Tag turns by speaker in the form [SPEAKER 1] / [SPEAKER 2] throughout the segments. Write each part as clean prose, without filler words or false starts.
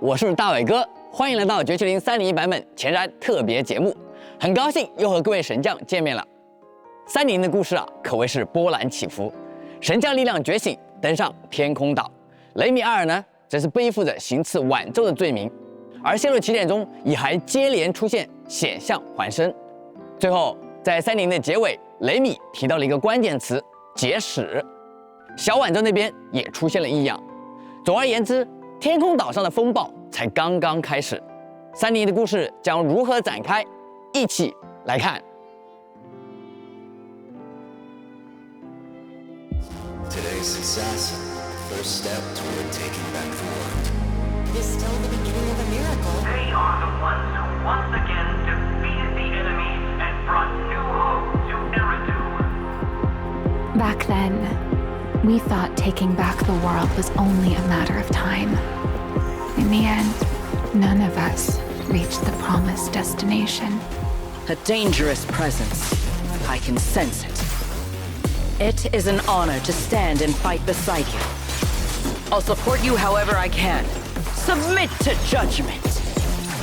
[SPEAKER 1] 我是大伟哥，欢迎来到绝区零301版本前瞻特别节目。很高兴又和各位神将见面了。301的故事可谓是波澜起伏，神将力量觉醒，登上天空岛。雷米阿尔呢，则是背负着行刺晚奏的罪名，而陷入起点中也还接连出现险象环生。最后，在301的结尾，雷米提到了一个关键词：结使。小晚奏那边也出现了异样。总而言之，天空岛上的风暴才刚刚开始。301的故事将如何展开？一起来看。
[SPEAKER 2] Today's success, first step toward taking back the world.
[SPEAKER 3] Is still the beginning of a miracle.
[SPEAKER 4] They are the ones who once again defeated the enemy and brought new hope to Eridu.
[SPEAKER 5] Back then, we thought taking back the world was only a matter of time. In the end, none of us reached the promised destination.
[SPEAKER 6] A dangerous presence. I can sense it. It is an honor to stand and fight beside you. I'll support you however I can. Submit to judgment.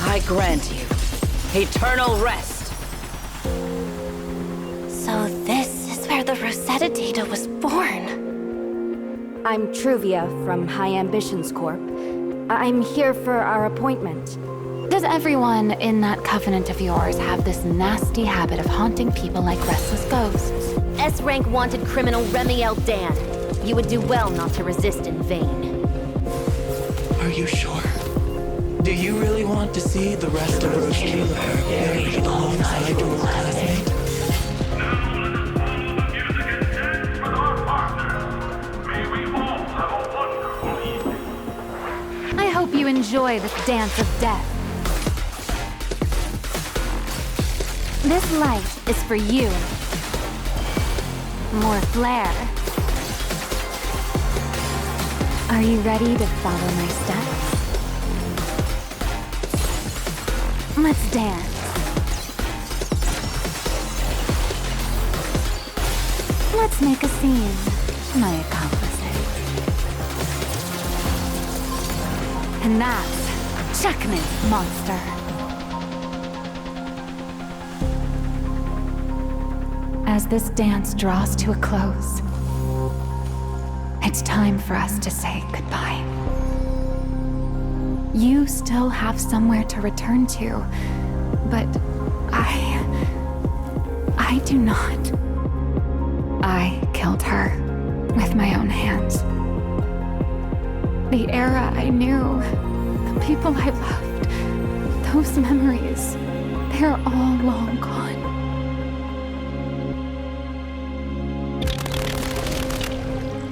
[SPEAKER 6] I grant you eternal rest.
[SPEAKER 7] So this is where the Rosetta Data was born.
[SPEAKER 8] I'm Truvia from High Ambitions Corp. I'm here for our appointment.
[SPEAKER 5] Does everyone in that covenant of yours have this nasty habit of haunting people like restless ghosts?
[SPEAKER 7] S-rank wanted criminal Remiel Dan. You would do well not to resist in vain.
[SPEAKER 9] Are you sure? Do you really want to see the rest of Roshkila buried alongside your classmate?
[SPEAKER 5] I hope you enjoy this dance of death. This light is for you. More flair. Are you ready to follow my steps? Let's dance. Let's make a scene, my accomplices. And that's checkmate, monster. As this dance draws to a close, it's time for us to say goodbye. You still have somewhere to return to, but I do not. I killed her with my own hands. The era I knew, the people I loved, those memories, they're all long gone.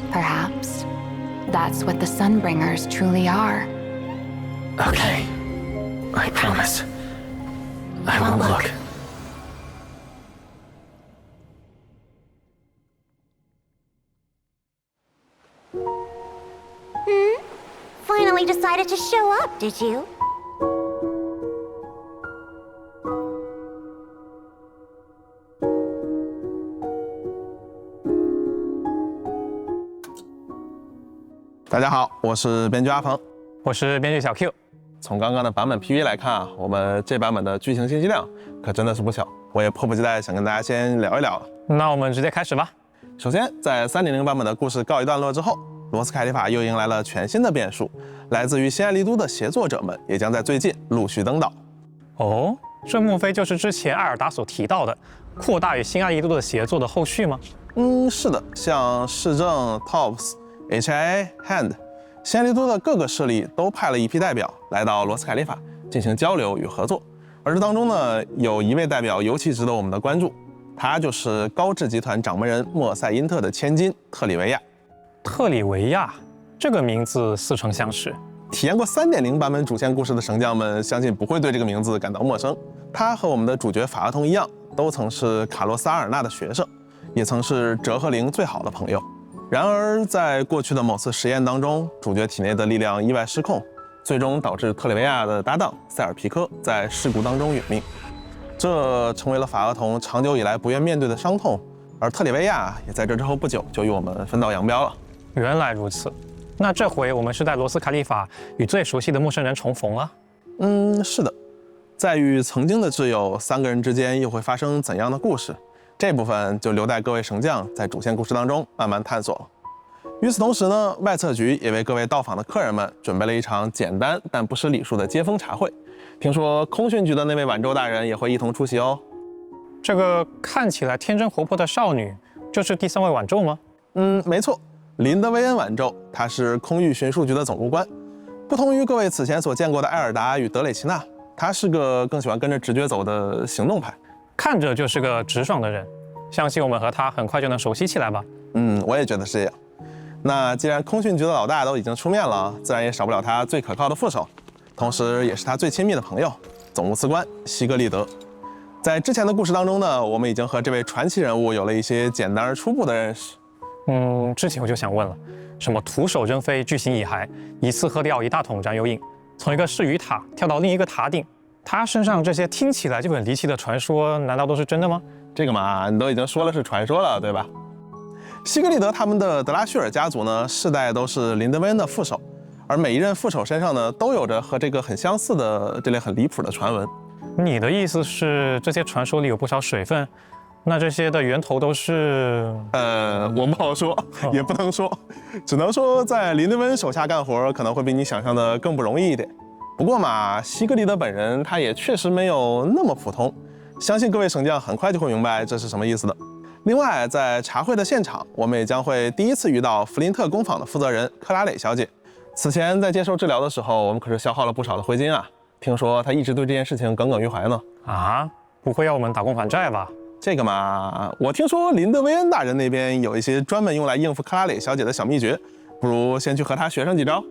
[SPEAKER 5] Perhaps that's what the Sunbringers truly are.
[SPEAKER 9] Okay. I promise. I won't look.
[SPEAKER 7] Finally decided to show up, did you?
[SPEAKER 10] 大家好，我是编剧阿鹏，
[SPEAKER 11] 我是编剧小 Q。
[SPEAKER 10] 从刚刚的版本 PV 来看我们这版本的剧情信息量可真的是不小，我也迫不及待想跟大家先聊一聊了。
[SPEAKER 11] 那我们直接开始吧。
[SPEAKER 10] 首先，在300版本的故事告一段落之后，罗斯凯利法又迎来了全新的变数，来自于新爱丽都的协作者们也将在最近陆续登岛。
[SPEAKER 11] 哦，这莫非就是之前艾尔达所提到的扩大与新爱丽都的协作的后续吗？
[SPEAKER 10] 是的，像市政、TOPS、HIA、HAND， 新爱丽都的各个势力都派了一批代表来到罗斯凯利法进行交流与合作。而这当中呢，有一位代表尤其值得我们的关注，他就是高智集团掌门人莫塞因特的千金特里维亚。
[SPEAKER 11] 特里维亚这个名字似曾相识。
[SPEAKER 10] 体验过3.0版本主线故事的神将们，相信不会对这个名字感到陌生。他和我们的主角法厄同一样，都曾是卡洛斯·阿尔纳的学生，也曾是哲和灵最好的朋友。然而，在过去的某次实验当中，主角体内的力量意外失控，最终导致特里维亚的搭档塞尔皮科在事故当中殒命。这成为了法厄同长久以来不愿面对的伤痛，而特里维亚也在这之后不久就与我们分道扬镳了。
[SPEAKER 11] 原来如此。那这回我们是在罗斯凯利法与最熟悉的陌生人重逢了。
[SPEAKER 10] 是的，在与曾经的挚友3个人之间又会发生怎样的故事？这部分就留待各位神将在主线故事当中慢慢探索了。与此同时呢，外测局也为各位到访的客人们准备了一场简单但不失礼数的接风茶会。听说空训局的那位晚舟大人也会一同出席哦。
[SPEAKER 11] 这个看起来天真活泼的少女，就是第3位晚舟吗？
[SPEAKER 10] 没错，林德维恩晚舟，她是空域巡数局的总务官。不同于各位此前所见过的埃尔达与德蕾奇娜，她是个更喜欢跟着直觉走的行动派，
[SPEAKER 11] 看着就是个直爽的人。相信我们和她很快就能熟悉起来吧。
[SPEAKER 10] 我也觉得是这样。那既然空训局的老大都已经出面了，自然也少不了他最可靠的副手，同时也是他最亲密的朋友——总务次官西格利德。在之前的故事当中呢，我们已经和这位传奇人物有了一些简单而初步的认识。
[SPEAKER 11] 之前我就想问了，什么徒手扔飞巨型蚁骸，一次喝掉1大桶燃油饮，从一个噬鱼塔跳到另一个塔顶，他身上这些听起来就很离奇的传说，难道都是真的吗？
[SPEAKER 10] 这个嘛，你都已经说了是传说了，对吧？西格利德他们的德拉叙尔家族呢，世代都是林德维恩的副手，而每一任副手身上呢，都有着和这个很相似的这类很离谱的传闻。
[SPEAKER 11] 你的意思是这些传说里有不少水分？那这些的源头都是……
[SPEAKER 10] 我不好说，也不能说，只能说在林德维恩手下干活可能会比你想象的更不容易一点。不过嘛，西格利德本人他也确实没有那么普通，相信各位神将很快就会明白这是什么意思的。另外，在茶会的现场，我们也将会第一次遇到弗林特工坊的负责人克拉蕾小姐。此前在接受治疗的时候，我们可是消耗了不少的灰金啊！听说她一直对这件事情耿耿于怀呢。
[SPEAKER 11] 啊，不会要我们打工还债吧？
[SPEAKER 10] 这个嘛，我听说林德维恩大人那边有一些专门用来应付克拉蕾小姐的小秘诀，不如先去和她学上几招。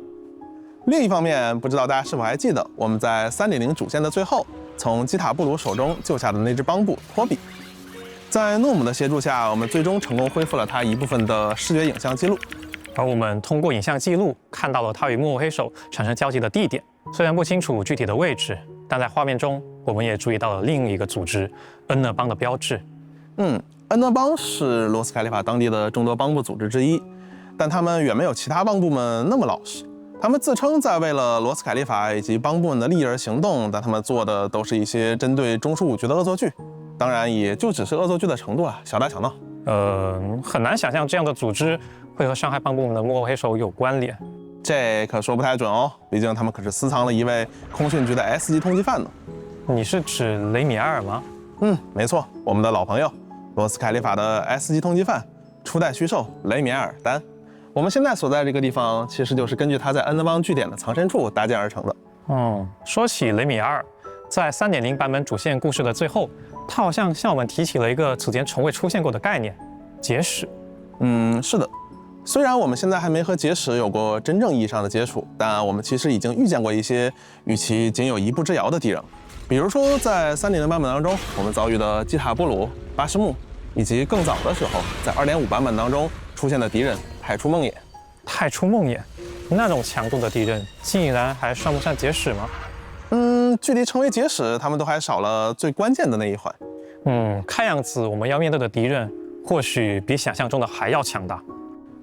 [SPEAKER 10] 另一方面，不知道大家是否还记得，我们在 3.0 主线的最后，从基塔布鲁手中救下的那只帮部托比。在诺姆的协助下，我们最终成功恢复了他一部分的视觉影像记录，
[SPEAKER 11] 而我们通过影像记录看到了他与幕后黑手产生交集的地点。虽然不清楚具体的位置，但在画面中我们也注意到了另一个组织恩讷邦的标志。
[SPEAKER 10] 恩讷邦是罗斯凯利法当地的众多帮部组织之一，但他们远没有其他帮部们那么老实。他们自称在为了罗斯凯利法以及帮部们的利益而行动，但他们做的都是一些针对中枢5局的恶作剧。当然，也就只是恶作剧的程度啊，小打小闹。
[SPEAKER 11] 很难想象这样的组织会和上海帮部们的幕后黑手有关联。
[SPEAKER 10] 这可说不太准哦，毕竟他们可是私藏了一位空训局的 S 级通缉犯呢。
[SPEAKER 11] 你是指雷米埃尔吗？
[SPEAKER 10] 没错，我们的老朋友，罗斯凯利法的 S 级通缉犯，初代虚兽雷米埃尔丹。我们现在所在这个地方，其实就是根据他在恩讷邦据点的藏身处搭建而成的。
[SPEAKER 11] 说起雷米埃尔，在 3.0 版本主线故事的最后，他好像向我们提起了一个此前从未出现过的概念——结使。
[SPEAKER 10] 是的。虽然我们现在还没和结使有过真正意义上的接触，但我们其实已经遇见过一些与其仅有一步之遥的敌人。比如说，在3.0版本当中，我们遭遇的基塔布鲁、巴什木，以及更早的时候，在2.5版本当中出现的敌人太初梦魇。
[SPEAKER 11] 太初梦魇，那种强度的敌人，竟然还算不上结使吗？
[SPEAKER 10] 距离成为结使，他们都还少了最关键的那一环。
[SPEAKER 11] 看样子我们要面对的敌人，或许比想象中的还要强大。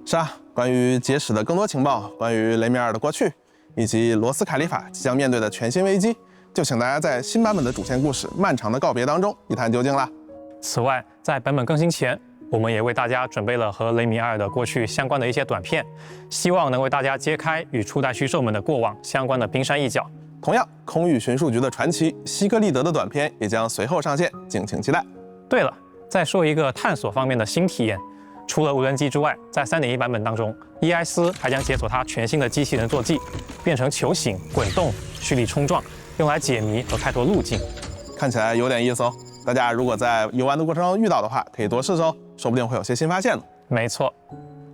[SPEAKER 10] 是啊，关于结使的更多情报，关于雷米尔的过去，以及罗斯凯利法即将面对的全新危机，就请大家在新版本的主线故事《漫长的告别》当中一探究竟啦。
[SPEAKER 11] 此外，在版本更新前，我们也为大家准备了和雷米埃尔的过去相关的一些短片，希望能为大家揭开与初代虚兽们的过往相关的冰山一角。
[SPEAKER 10] 同样，空域巡数局的传奇西格利德的短片也将随后上线，敬请期待。
[SPEAKER 11] 对了，再说一个探索方面的新体验，除了无人机之外，在 3.1 版本当中，伊埃斯还将解锁它全新的机器人坐骑，变成球形、滚动、蓄力冲撞，用来解谜和开拓路径。
[SPEAKER 10] 看起来有点意思哦。大家如果在游玩的过程中遇到的话，可以多试试哦，说不定会有些新发现呢。
[SPEAKER 11] 没错。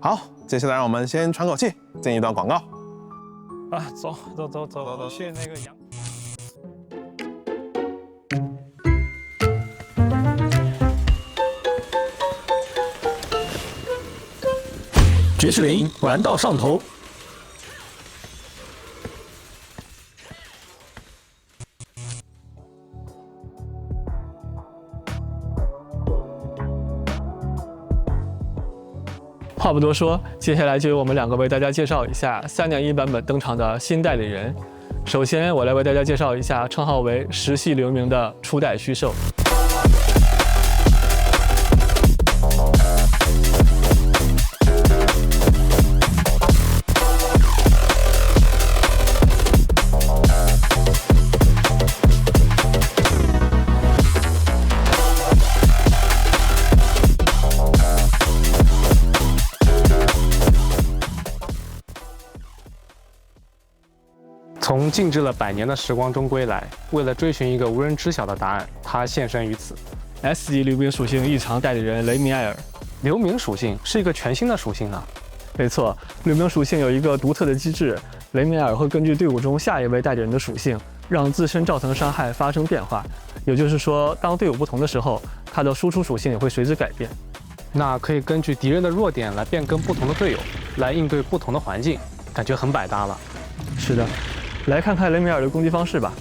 [SPEAKER 10] 好，接下来让我们先喘口气，进一段广告。
[SPEAKER 11] 走，去那个羊。
[SPEAKER 12] 绝世灵玩到上头。
[SPEAKER 13] 话不多说，接下来就由我们两个为大家介绍一下3.1版本登场的新代理人。首先，我来为大家介绍一下称号为10系留名的初代虚兽。
[SPEAKER 11] 从静置了100年的时光中归来，为了追寻一个无人知晓的答案，他现身于此。
[SPEAKER 13] S 级流明属性异常代理人雷米埃尔。
[SPEAKER 11] 流明属性是一个全新的属性啊。
[SPEAKER 13] 没错，流明属性有一个独特的机制，雷米埃尔会根据队伍中下一位代理人的属性，让自身造成伤害发生变化。也就是说，当队伍不同的时候，他的输出属性也会随之改变。
[SPEAKER 11] 那可以根据敌人的弱点来变更不同的队友，来应对不同的环境，感觉很百搭了。
[SPEAKER 13] 是的。来看看雷米尔的攻击方式吧。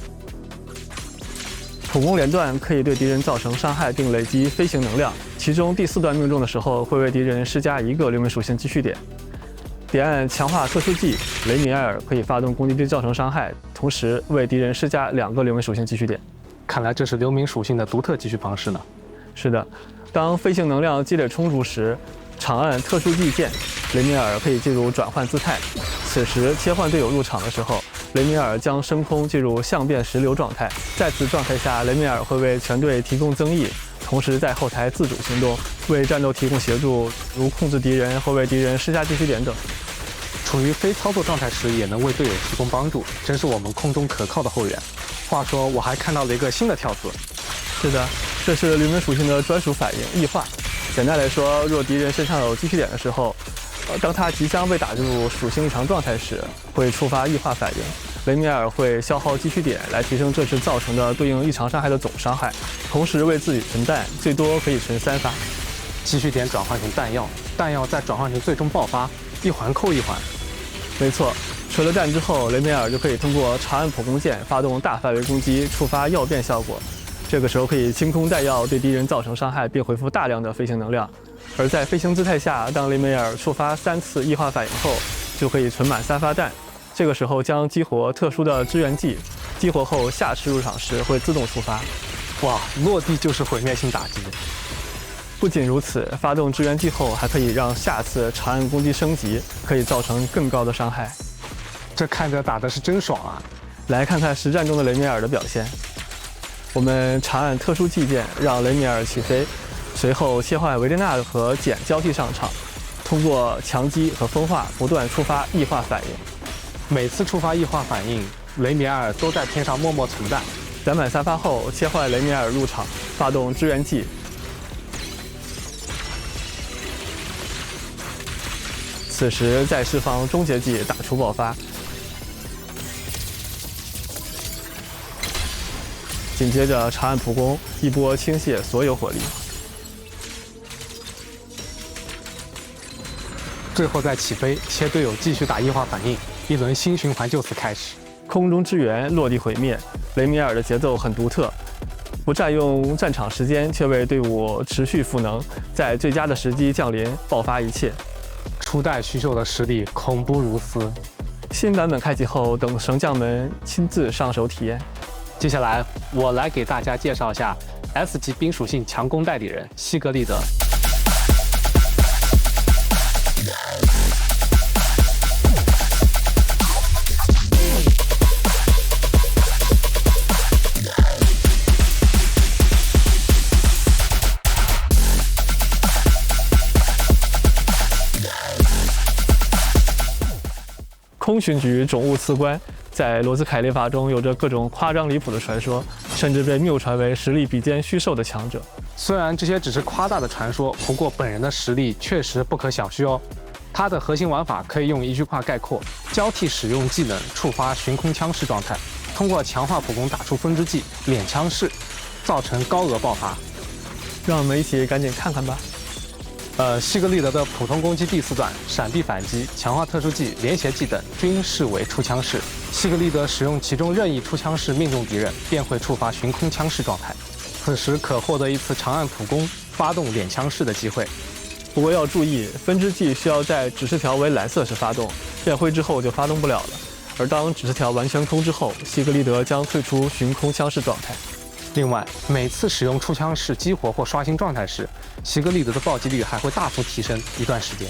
[SPEAKER 13] 普攻连段可以对敌人造成伤害并累积飞行能量，其中第4段命中的时候会为敌人施加1个流明属性积蓄点。点按强化特殊技，雷米埃尔可以发动攻击并造成伤害，同时为敌人施加2个流明属性积蓄点。
[SPEAKER 11] 看来这是流明属性的独特积蓄方式呢。
[SPEAKER 13] 是的，当飞行能量积累充足时，长按特殊技键，雷米尔可以进入转换姿态。此时切换队友入场的时候，雷米尔将升空进入相变时流状态。在此状态下，雷米尔会为全队提供增益，同时在后台自主行动，为战斗提供协助，如控制敌人或为敌人施加积蓄点等。
[SPEAKER 11] 处于非操作状态时也能为队友提供帮助，真是我们空中可靠的后援。话说，我还看到了一个新的跳词。
[SPEAKER 13] 是的，这是流明属性的专属反应异化。简单来说，若敌人身上有积蓄点的时候，当他即将被打入属性异常状态时，会触发异化反应。雷米尔会消耗积蓄点来提升这次造成的对应异常伤害的总伤害，同时为自己存弹，最多可以存3发。
[SPEAKER 11] 积蓄点转换成弹药，弹药再转换成最终爆发，一环扣一环。
[SPEAKER 13] 没错，存了弹之后，雷米尔就可以通过长按普攻键发动大范围攻击，触发药变效果。这个时候可以清空弹药，对敌人造成伤害，并回复大量的飞行能量。而在飞行姿态下，当雷米尔触发3次异化反应后，就可以存满3发弹。这个时候将激活特殊的支援技，激活后下次入场时会自动触发。
[SPEAKER 11] 哇，落地就是毁灭性打击。
[SPEAKER 13] 不仅如此，发动支援技后还可以让下次长按攻击升级，可以造成更高的伤害。
[SPEAKER 11] 这看着打的是真爽啊！
[SPEAKER 13] 来看看实战中的雷米尔的表现。我们长按特殊技键让雷米尔起飞，随后切换维列娜和简交替上场，通过强击和风化不断触发异化反应。
[SPEAKER 11] 每次触发异化反应，雷米尔都在天上默默存弹。
[SPEAKER 13] 攒满3发后，切换雷米尔入场，发动支援技。此时再释放终结技，打出爆发。紧接着长按普攻，一波倾泻所有火力。
[SPEAKER 11] 最后再起飞，切队友继续打异化反应，一轮新循环就此开始。
[SPEAKER 13] 空中支援，落地毁灭。雷米尔的节奏很独特，不占用战场时间，却为队伍持续赋能，在最佳的时机降临，爆发一切。
[SPEAKER 11] 初代虚兽的实力恐怖如斯。
[SPEAKER 13] 新版本开启后，等神将们亲自上手体验。
[SPEAKER 11] 接下来，我来给大家介绍一下 S 级冰属性强攻代理人西格利德。
[SPEAKER 13] 空巡局总务次官，在罗兹凯列法中有着各种夸张离谱的传说，甚至被谬传为实力比肩虚兽的强者。
[SPEAKER 11] 虽然这些只是夸大的传说，不过本人的实力确实不可小觑哦。他的核心玩法可以用一句话概括：交替使用技能触发悬空枪式状态，通过强化普攻打出分支技脸枪式，造成高额爆发。
[SPEAKER 13] 让我们一起赶紧看看吧。
[SPEAKER 11] 西格利德的普通攻击第4段闪避反击、强化特殊技、连携技等均视为出枪式。西格利德使用其中任意出枪式命中敌人，便会触发悬空枪式状态，此时可获得一次长按普攻发动脸枪式的机会。
[SPEAKER 13] 不过要注意，分支器需要在指示条为蓝色时发动，变灰之后就发动不了了。而当指示条完全空之后，希格利德将退出寻空枪式状态。
[SPEAKER 14] 另外，每次使用出枪式激活或刷新状态时，希格利德的暴击率还会大幅提升一段时间。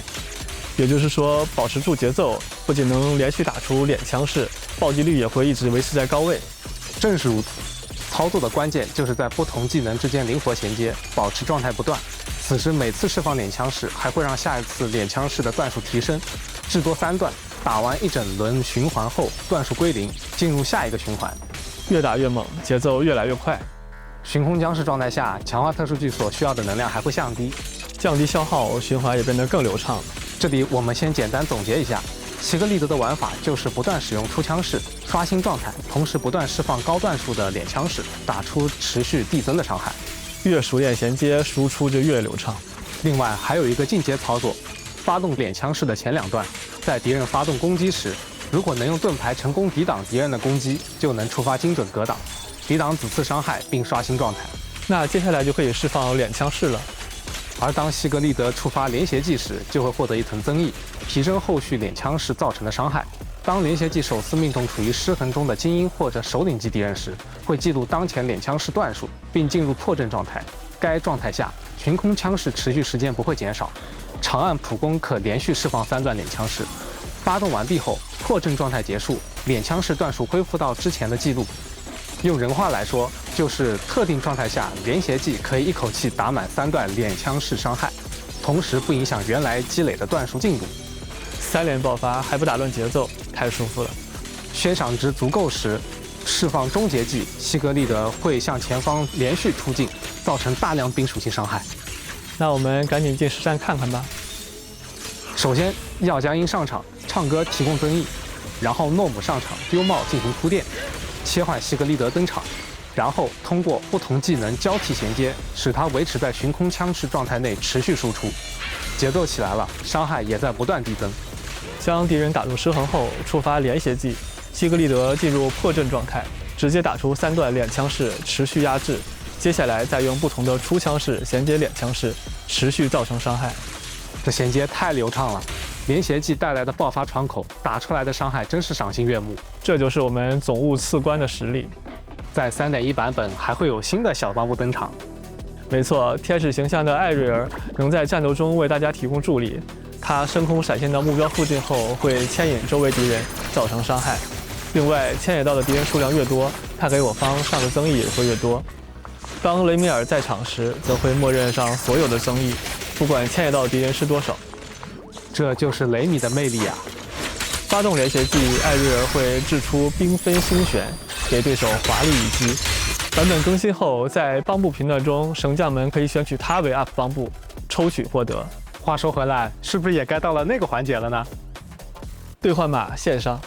[SPEAKER 13] 也就是说，保持住节奏，不仅能连续打出脸枪式，暴击率也会一直维持在高位。
[SPEAKER 14] 正是如此，操作的关键就是在不同技能之间灵活衔接，保持状态不断。此时每次释放脸枪式，还会让下一次脸枪式的段数提升，至多3段。打完一整轮循环后，段数归0，进入下一个循环。
[SPEAKER 13] 越打越猛，节奏越来越快。
[SPEAKER 14] 寻空僵尸状态下，强化特殊技所需要的能量还会降低，
[SPEAKER 13] 降低消耗，循环也变得更流畅。
[SPEAKER 14] 这里我们先简单总结一下，希格利德的玩法就是不断使用出枪式刷新状态，同时不断释放高段数的脸枪式，打出持续递增的伤害。
[SPEAKER 13] 越熟练衔接，输出就越流畅。
[SPEAKER 14] 另外还有一个进阶操作，发动脸枪式的前2段，在敌人发动攻击时，如果能用盾牌成功抵挡敌人的攻击，就能触发精准格挡，抵挡子次伤害并刷新状态。
[SPEAKER 13] 那接下来就可以释放脸枪式了。
[SPEAKER 14] 而当希格利德触发连携技时，就会获得一层增益，提升后续脸枪式造成的伤害。当连携技首次命中处于失衡中的精英或者首领级敌人时，会记录当前脸枪式段数，并进入破阵状态。该状态下，群空枪式持续时间不会减少，长按普攻可连续释放3段脸枪式。发动完毕后，破阵状态结束，脸枪式段数恢复到之前的记录。用人话来说，就是特定状态下连携技可以一口气打满3段脸枪式伤害，同时不影响原来积累的段数进度。
[SPEAKER 13] 3连爆发还不打乱节奏，太舒服了。
[SPEAKER 14] 悬赏值足够时，释放终结技，希格利德会向前方连续突进，造成大量冰属性伤害。
[SPEAKER 13] 那我们赶紧进实战看看吧。
[SPEAKER 14] 首先，耀江音上场唱歌提供增益，然后诺姆上场丢帽进行铺垫，切换希格利德登场，然后通过不同技能交替衔接，使他维持在寻空枪式状态内持续输出。节奏起来了，伤害也在不断递增。
[SPEAKER 13] 将敌人打入失衡后，触发连携技，希格利德进入破阵状态，直接打出3段脸枪式，持续压制。接下来再用不同的出枪式衔接脸枪式，持续造成伤害。
[SPEAKER 14] 这衔接太流畅了，连携技带来的爆发窗口，打出来的伤害真是赏心悦目。
[SPEAKER 13] 这就是我们总务次官的实力。
[SPEAKER 14] 在3.1版本还会有新的小帮部登场。
[SPEAKER 13] 没错，天使形象的艾瑞尔能在战斗中为大家提供助力。他升空闪现到目标附近后，会牵引周围敌人，造成伤害。另外，牵引到的敌人数量越多，他给我方上的增益也会越多。当雷米尔在场时，则会默认上所有的增益，不管牵引到的敌人是多少。
[SPEAKER 14] 这就是雷米的魅力啊！
[SPEAKER 13] 发动连携技，艾瑞尔会掷出缤纷星旋，给对手华丽一击。版本更新后，在帮部评论中，神将们可以选取他为 UP 帮部，抽取获得。
[SPEAKER 14] 话说回来，是不是也该到了那个环节了呢？
[SPEAKER 13] 兑换码线上。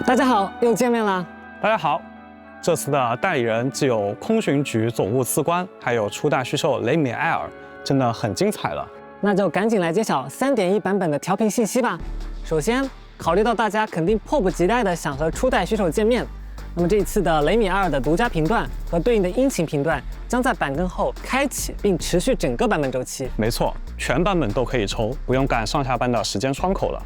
[SPEAKER 15] 大家好，又见面啦！
[SPEAKER 11] 大家好，这次的代理人既有空巡局总务次官，还有初代虚兽雷米埃尔，真的很精彩了。
[SPEAKER 15] 那就赶紧来揭晓3.1版本的调频信息吧。首先，考虑到大家肯定迫不及待的想和初代虚兽见面，那么这一次的雷米阿尔的独家频段和对应的殷勤频段将在版更后开启并持续整个版本周期。
[SPEAKER 11] 没错，全版本都可以抽，不用赶上下班的时间窗口了。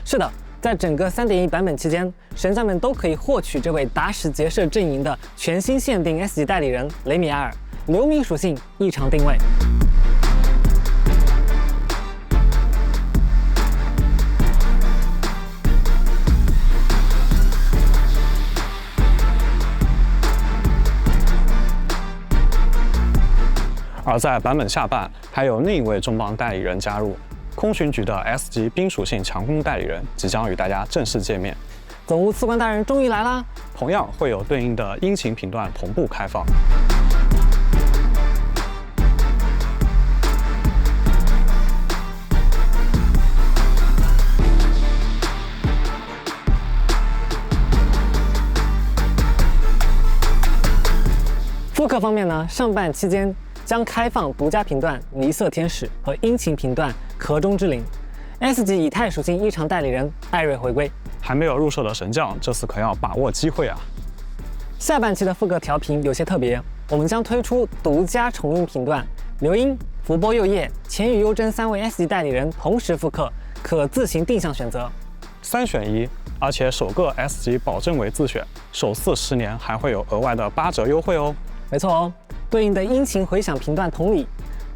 [SPEAKER 15] 是的，在整个3.1版本期间，神将们都可以获取这位达什结社阵营的全新限定 S 级代理人雷米阿尔，流明属性异常定位。
[SPEAKER 11] 而在版本下半，还有另一位重磅代理人加入，空巡局的 S 级冰属性强攻代理人即将与大家正式见面。
[SPEAKER 15] 总务次官大人终于来啦！
[SPEAKER 11] 同样会有对应的殷勤频段同步开放。
[SPEAKER 15] 复刻方面呢，上半期间将开放独家频段尼瑟天使和殷勤频段壳中之灵。S 级以太属性异常代理人艾瑞回归。
[SPEAKER 11] 还没有入手的神将，这次可要把握机会啊！
[SPEAKER 15] 下半期的复刻调频有些特别，我们将推出独家重映频段，刘英、福波佑夜、钱与优真3位 S 级代理人同时复刻，可自行定向选择
[SPEAKER 11] ，3选1，而且首个 S 级保证为自选，首次10年还会有额外的8折优惠哦。
[SPEAKER 15] 没错哦，对应的殷勤回响频段同理，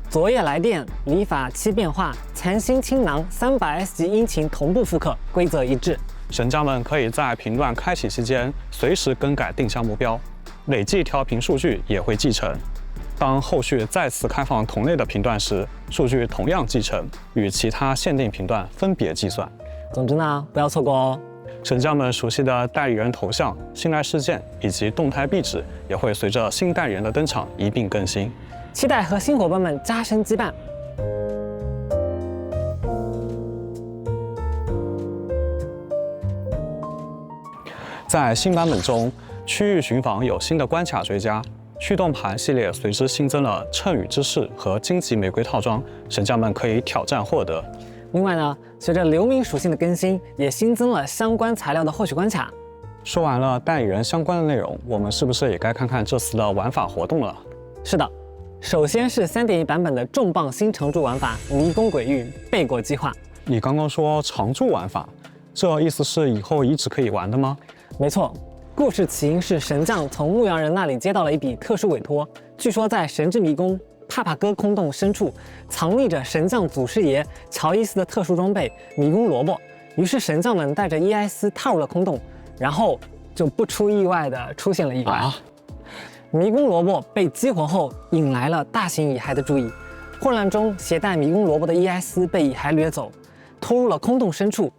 [SPEAKER 15] 昨夜来电、理发七变化、残星倾囊300 S 级殷勤同步复刻，规则一致。
[SPEAKER 11] 神将们可以在频段开启期间随时更改定向目标，累计调频数据也会继承。当后续再次开放同类的频段时，数据同样继承，与其他限定频段分别计算。
[SPEAKER 15] 总之呢，不要错过哦。
[SPEAKER 11] 神将们熟悉的代理人头像、信赖事件以及动态壁纸也会随着新代理人的登场一并更新。
[SPEAKER 15] 期待和新伙伴们加深羁绊。
[SPEAKER 11] 在新版本中，区域巡防有新的关卡追加，驱动盘系列随之新增了谶语之士和荆棘玫瑰套装，神将们可以挑战获得。
[SPEAKER 15] 另外呢，随着流明属性的更新，也新增了相关材料的获取关卡。
[SPEAKER 11] 说完了代理人相关的内容，我们是不是也该看看这次的玩法活动了？
[SPEAKER 15] 是的，首先是3.1版本的重磅新常驻玩法迷宫鬼域贝果计划。
[SPEAKER 11] 你刚刚说常驻玩法，这意思是以后一直可以玩的吗？
[SPEAKER 15] 没错，故事起因是神将从牧羊人那里接到了一笔特殊委托，据说在神之迷宫帕帕哥空洞深处藏匿着神将祖师爷乔伊斯的特殊装备迷宫萝卜。于是神将们带着伊埃斯踏入了空洞，然后就不出意外的出现了意外。迷宫萝卜被激活后，引来了大型蚁骸的注意。混乱中，携带迷宫萝卜的伊埃斯被蚁骸掠走，拖入了空洞深处。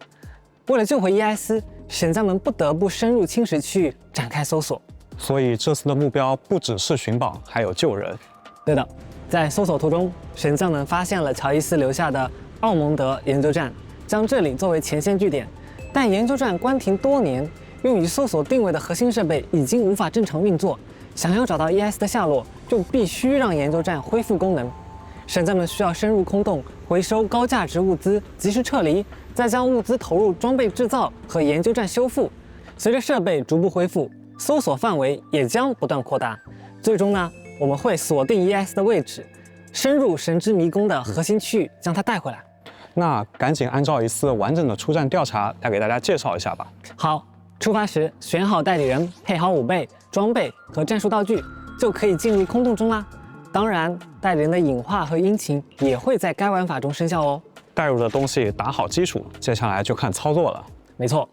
[SPEAKER 15] 为了救回伊埃斯，神将们不得不深入侵蚀区域展开搜索。
[SPEAKER 11] 所以这次的目标不只是寻宝，还有救人。
[SPEAKER 15] 对的，在搜索途中，神将们发现了乔伊斯留下的奥蒙德研究站，将这里作为前线据点。但研究站关停多年，用于搜索定位的核心设备已经无法正常运作。想要找到 ES 的下落，就必须让研究站恢复功能。神将们需要深入空洞，回收高价值物资，及时撤离，再将物资投入装备制造和研究站修复。随着设备逐步恢复，搜索范围也将不断扩大。最终呢，我们会锁定 ES 的位置，深入神之迷宫的核心区域，将它带回来。
[SPEAKER 11] 那赶紧按照一次完整的出战调查来给大家介绍一下吧。
[SPEAKER 15] 好，出发时选好代理人，配好武备、装备和战术道具，就可以进入空洞中啦。当然，代理人的隐化和殷勤也会在该玩法中生效哦。
[SPEAKER 11] 带入的东西打好基础，接下来就看操作了。
[SPEAKER 15] 没错，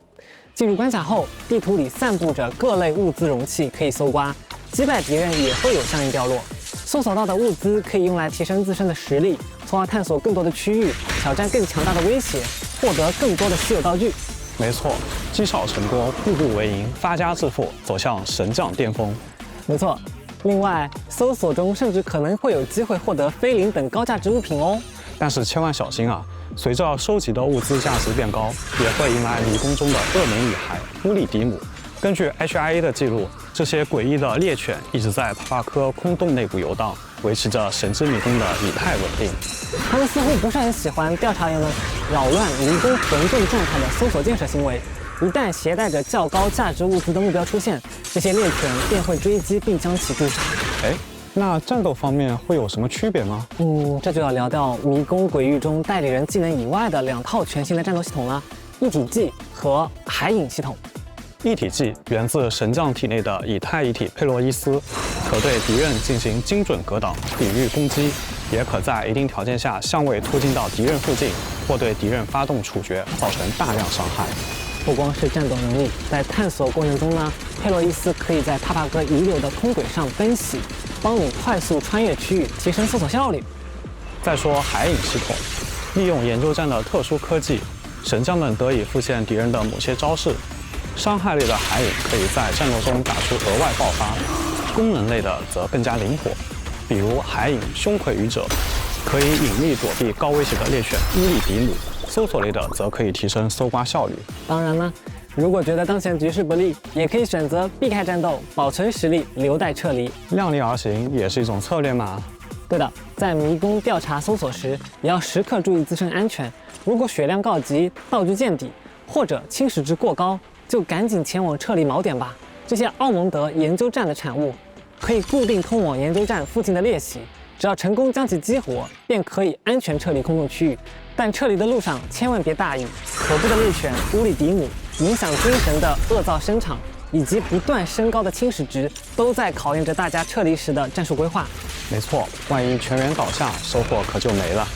[SPEAKER 15] 进入关卡后，地图里散布着各类物资容器可以搜刮，击败敌人也会有相应掉落。搜索到的物资可以用来提升自身的实力，从而探索更多的区域，挑战更强大的威胁，获得更多的稀有道具。
[SPEAKER 11] 没错，积少成多，步步为营，发家致富，走向神将巅峰。
[SPEAKER 15] 没错。另外，搜索中甚至可能会有机会获得菲林等高价值物品哦。
[SPEAKER 11] 但是千万小心啊！随着收集的物资价值变高，也会迎来迷宫中的恶名蚁骸乌利迪姆。根据 HIA 的记录，这些诡异的猎犬一直在帕帕科空洞内部游荡，维持着神之迷宫的以太稳定。
[SPEAKER 15] 他们似乎不是很喜欢调查员们扰乱迷宫混沌状态的搜索建设行为，一旦携带着较高价值物资的目标出现，这些猎犬便会追击并将其追杀。
[SPEAKER 11] 那战斗方面会有什么区别吗？
[SPEAKER 15] 这就要聊到迷宫鬼域中代理人技能以外的2套全新的战斗系统了：一体技和海影系统。
[SPEAKER 11] 一体技源自神将体内的以太一体佩洛伊斯，可对敌人进行精准格挡、抵御攻击，也可在一定条件下相位突进到敌人附近，或对敌人发动处决，造成大量伤害。
[SPEAKER 15] 不光是战斗能力，在探索过程中呢，佩洛伊斯可以在帕帕哥遗留的空轨上奔袭，帮你快速穿越区域，提升搜索效率。
[SPEAKER 11] 再说海影系统，利用研究站的特殊科技，神将们得以复现敌人的某些招式。伤害类的海影可以在战斗中打出额外爆发，功能类的则更加灵活，比如海影胸魁语者可以隐秘躲避高威胁的猎犬乌利迪姆，搜索类的则可以提升搜刮效率。
[SPEAKER 15] 当然了，如果觉得当前局势不利，也可以选择避开战斗，保存实力，留待撤离。
[SPEAKER 11] 量力而行也是一种策略嘛。
[SPEAKER 15] 对的，在迷宫调查搜索时，也要时刻注意自身安全。如果血量告急、道具见底，或者侵蚀值过高，就赶紧前往撤离锚点吧。这些奥蒙德研究站的产物，可以固定通往研究站附近的猎袭，只要成功将其激活，便可以安全撤离空洞区域。但撤离的路上千万别大意，可怖的猎犬乌里迪姆、影响精神的恶造声场，以及不断升高的侵蚀值，都在考验着大家撤离时的战术规划。
[SPEAKER 11] 没错，万一全员倒下，收获可就没了。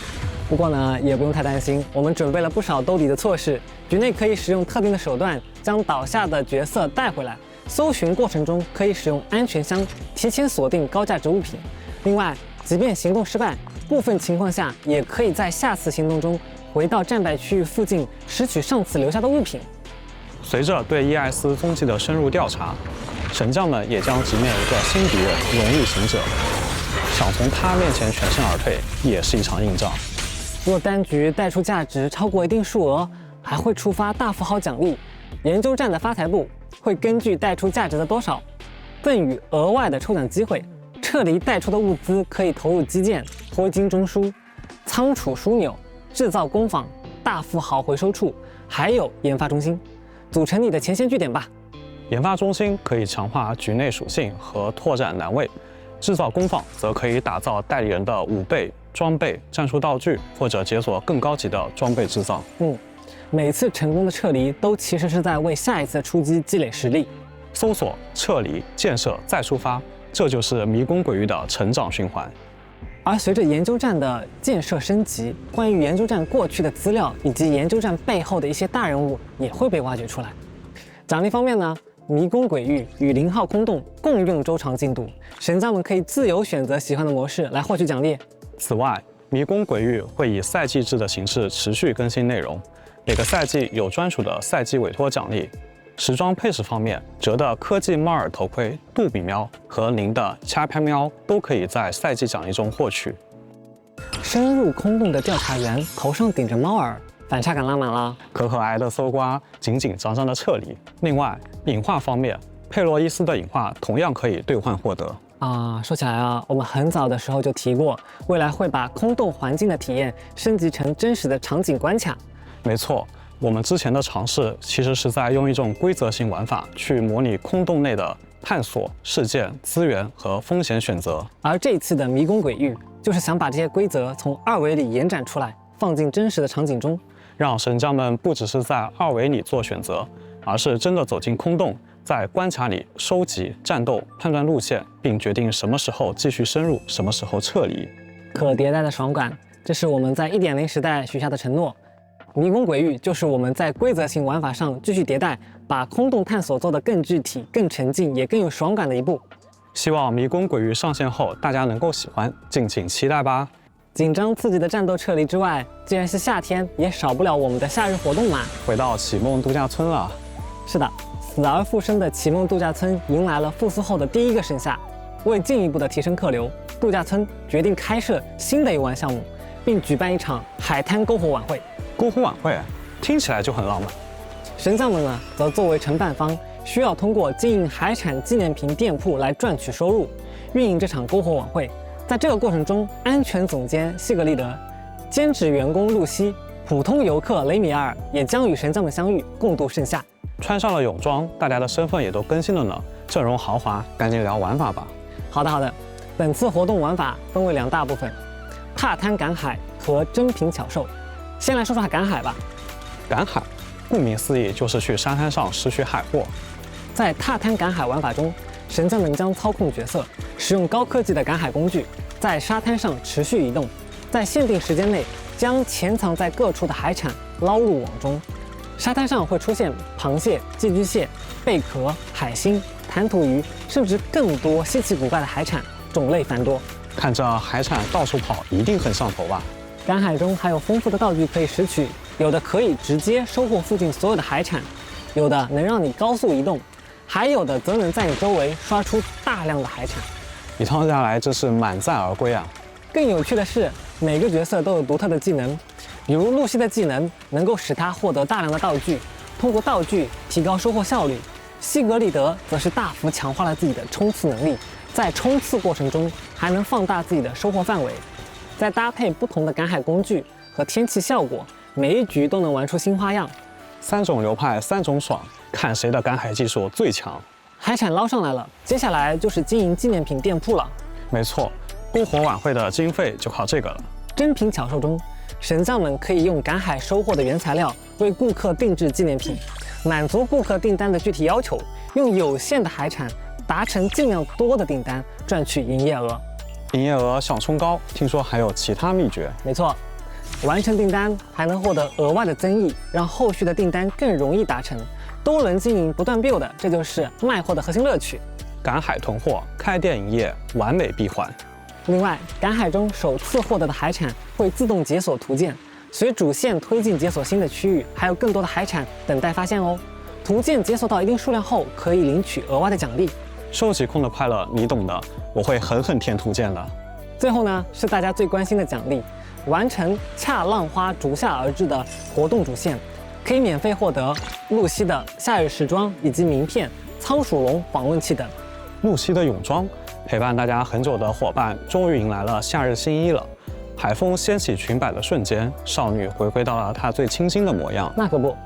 [SPEAKER 15] 不过呢，也不用太担心，我们准备了不少兜底的措施。局内可以使用特定的手段将倒下的角色带回来，搜寻过程中可以使用安全箱提前锁定高价值物品。另外，即便行动失败，部分情况下也可以在下次行动中回到战败区域附近拾取上次留下的物品。
[SPEAKER 11] 随着对伊艾斯踪迹的深入调查，神将们也将直面一个新敌人——荣誉行者。想从他面前全身而退，也是一场硬仗。
[SPEAKER 15] 若单局带出价值超过一定数额，还会触发大富豪奖励。研究站的发财部会根据带出价值的多少，赠予额外的抽奖机会。撤离带出的物资可以投入基建、托金中枢、仓储枢纽、制造工坊、大富豪回收处，还有研发中心，组成你的前线据点吧。
[SPEAKER 11] 研发中心可以强化局内属性和拓展栏位，制造工坊则可以打造代理人的5倍装备、战术道具，或者解锁更高级的装备制造。
[SPEAKER 15] 每次成功的撤离都其实是在为下一次出击积累实力。
[SPEAKER 11] 搜索、撤离、建设、再出发，这就是迷宫鬼域的成长循环。
[SPEAKER 15] 而随着研究站的建设升级，关于研究站过去的资料以及研究站背后的一些大人物也会被挖掘出来。奖励方面呢，迷宫鬼域与0号空洞共用周长进度，神将们可以自由选择喜欢的模式来获取奖励。
[SPEAKER 11] 此外，迷宫鬼域会以赛季制的形式持续更新内容，每个赛季有专属的赛季委托奖励。时装配饰方面，折的科技猫耳头盔、杜比喵和您的掐拍喵都可以在赛季奖励中获取。
[SPEAKER 15] 深入空洞的调查员头上顶着猫耳，反差感拉满了。
[SPEAKER 11] 可爱的搜刮，紧紧张张的撤离。另外，隐化方面，佩洛伊斯的隐化同样可以兑换获得。
[SPEAKER 15] 说起来啊，我们很早的时候就提过，未来会把空洞环境的体验升级成真实的场景关卡。
[SPEAKER 11] 没错，我们之前的尝试其实是在用一种规则性玩法去模拟空洞内的探索、事件、资源和风险选择。
[SPEAKER 15] 而这一次的迷宫鬼域就是想把这些规则从2维里延展出来，放进真实的场景中，
[SPEAKER 11] 让神将们不只是在2维里做选择，而是真的走进空洞，在关卡里收集、战斗、判断路线，并决定什么时候继续深入，什么时候撤离。
[SPEAKER 15] 可迭代的爽感，这是我们在 1.0 时代许下的承诺。迷宫鬼域就是我们在规则性玩法上继续迭代，把空洞探索做得更具体、更沉浸，也更有爽感的一步。
[SPEAKER 11] 希望迷宫鬼域上线后大家能够喜欢，敬请期待吧。
[SPEAKER 15] 紧张刺激的战斗撤离之外，既然是夏天，也少不了我们的夏日活动嘛。
[SPEAKER 11] 回到启梦度假村了。
[SPEAKER 15] 是的，死而复生的启梦度假村迎来了复苏后的第一个盛夏。为进一步的提升客流，度假村决定开设新的游玩项目，并举办一场海滩篝火晚会。
[SPEAKER 11] 篝火晚会听起来就很浪漫。
[SPEAKER 15] 神将们呢，则作为承办方，需要通过经营海产纪念品店铺来赚取收入，运营这场篝火晚会。在这个过程中，安全总监西格利德、兼职员工露西、普通游客雷米尔也将与神将们相遇，共度盛夏。
[SPEAKER 11] 穿上了泳装，大家的身份也都更新了呢，阵容豪华，赶紧聊玩法吧。
[SPEAKER 15] 好的，本次活动玩法分为2大部分：踏滩赶海和珍品巧兽。先来说说赶海吧。
[SPEAKER 11] 赶海，顾名思义就是去沙滩上拾取海货。
[SPEAKER 15] 在踏滩赶海玩法中，神将们将操控角色，使用高科技的赶海工具，在沙滩上持续移动，在限定时间内将潜藏在各处的海产捞入网中。沙滩上会出现螃蟹、寄居蟹、贝壳、海星、弹涂鱼，甚至更多稀奇古怪的海产，种类繁多。
[SPEAKER 11] 看这海产到处跑，一定很上头吧？
[SPEAKER 15] 赶海中还有丰富的道具可以拾取，有的可以直接收获附近所有的海产，有的能让你高速移动，还有的则能在你周围刷出大量的海产。
[SPEAKER 11] 一趟下来真是满载而归啊！
[SPEAKER 15] 更有趣的是，每个角色都有独特的技能，比如露西的技能能够使他获得大量的道具，通过道具提高收获效率。西格利德则是大幅强化了自己的冲刺能力，在冲刺过程中还能放大自己的收获范围。再搭配不同的赶海工具和天气效果，每一局都能玩出新花样。
[SPEAKER 11] 3种流派3种爽，看谁的赶海技术最强。
[SPEAKER 15] 海产捞上来了，接下来就是经营纪念品店铺了。
[SPEAKER 11] 没错，篝火晚会的经费就靠这个了。
[SPEAKER 15] 珍品巧兽中，神将们可以用赶海收获的原材料为顾客定制纪念品，满足顾客订单的具体要求，用有限的海产达成尽量多的订单，赚取营业额。
[SPEAKER 11] 营业额想冲高，听说还有其他秘诀。
[SPEAKER 15] 没错，完成订单还能获得额外的增益，让后续的订单更容易达成。多轮经营不断 build， 这就是卖货的核心乐趣。
[SPEAKER 11] 赶海囤货，开店营业，完美闭环。
[SPEAKER 15] 另外，赶海中首次获得的海产会自动解锁图鉴，随主线推进解锁新的区域，还有更多的海产等待发现哦。图鉴解锁到一定数量后，可以领取额外的奖励。
[SPEAKER 11] 收集控的快乐你懂的，我会狠狠填图鉴的。
[SPEAKER 15] 最后呢，是大家最关心的奖励，完成恰浪花逐夏而至的活动主线，可以免费获得露西的夏日时装以及名片、仓鼠笼访问器等。
[SPEAKER 11] 露西的泳装，陪伴大家很久的伙伴终于迎来了夏日新衣了。海风掀起裙摆的瞬间，少女回归到了她最清新的模样。
[SPEAKER 15] 那可不，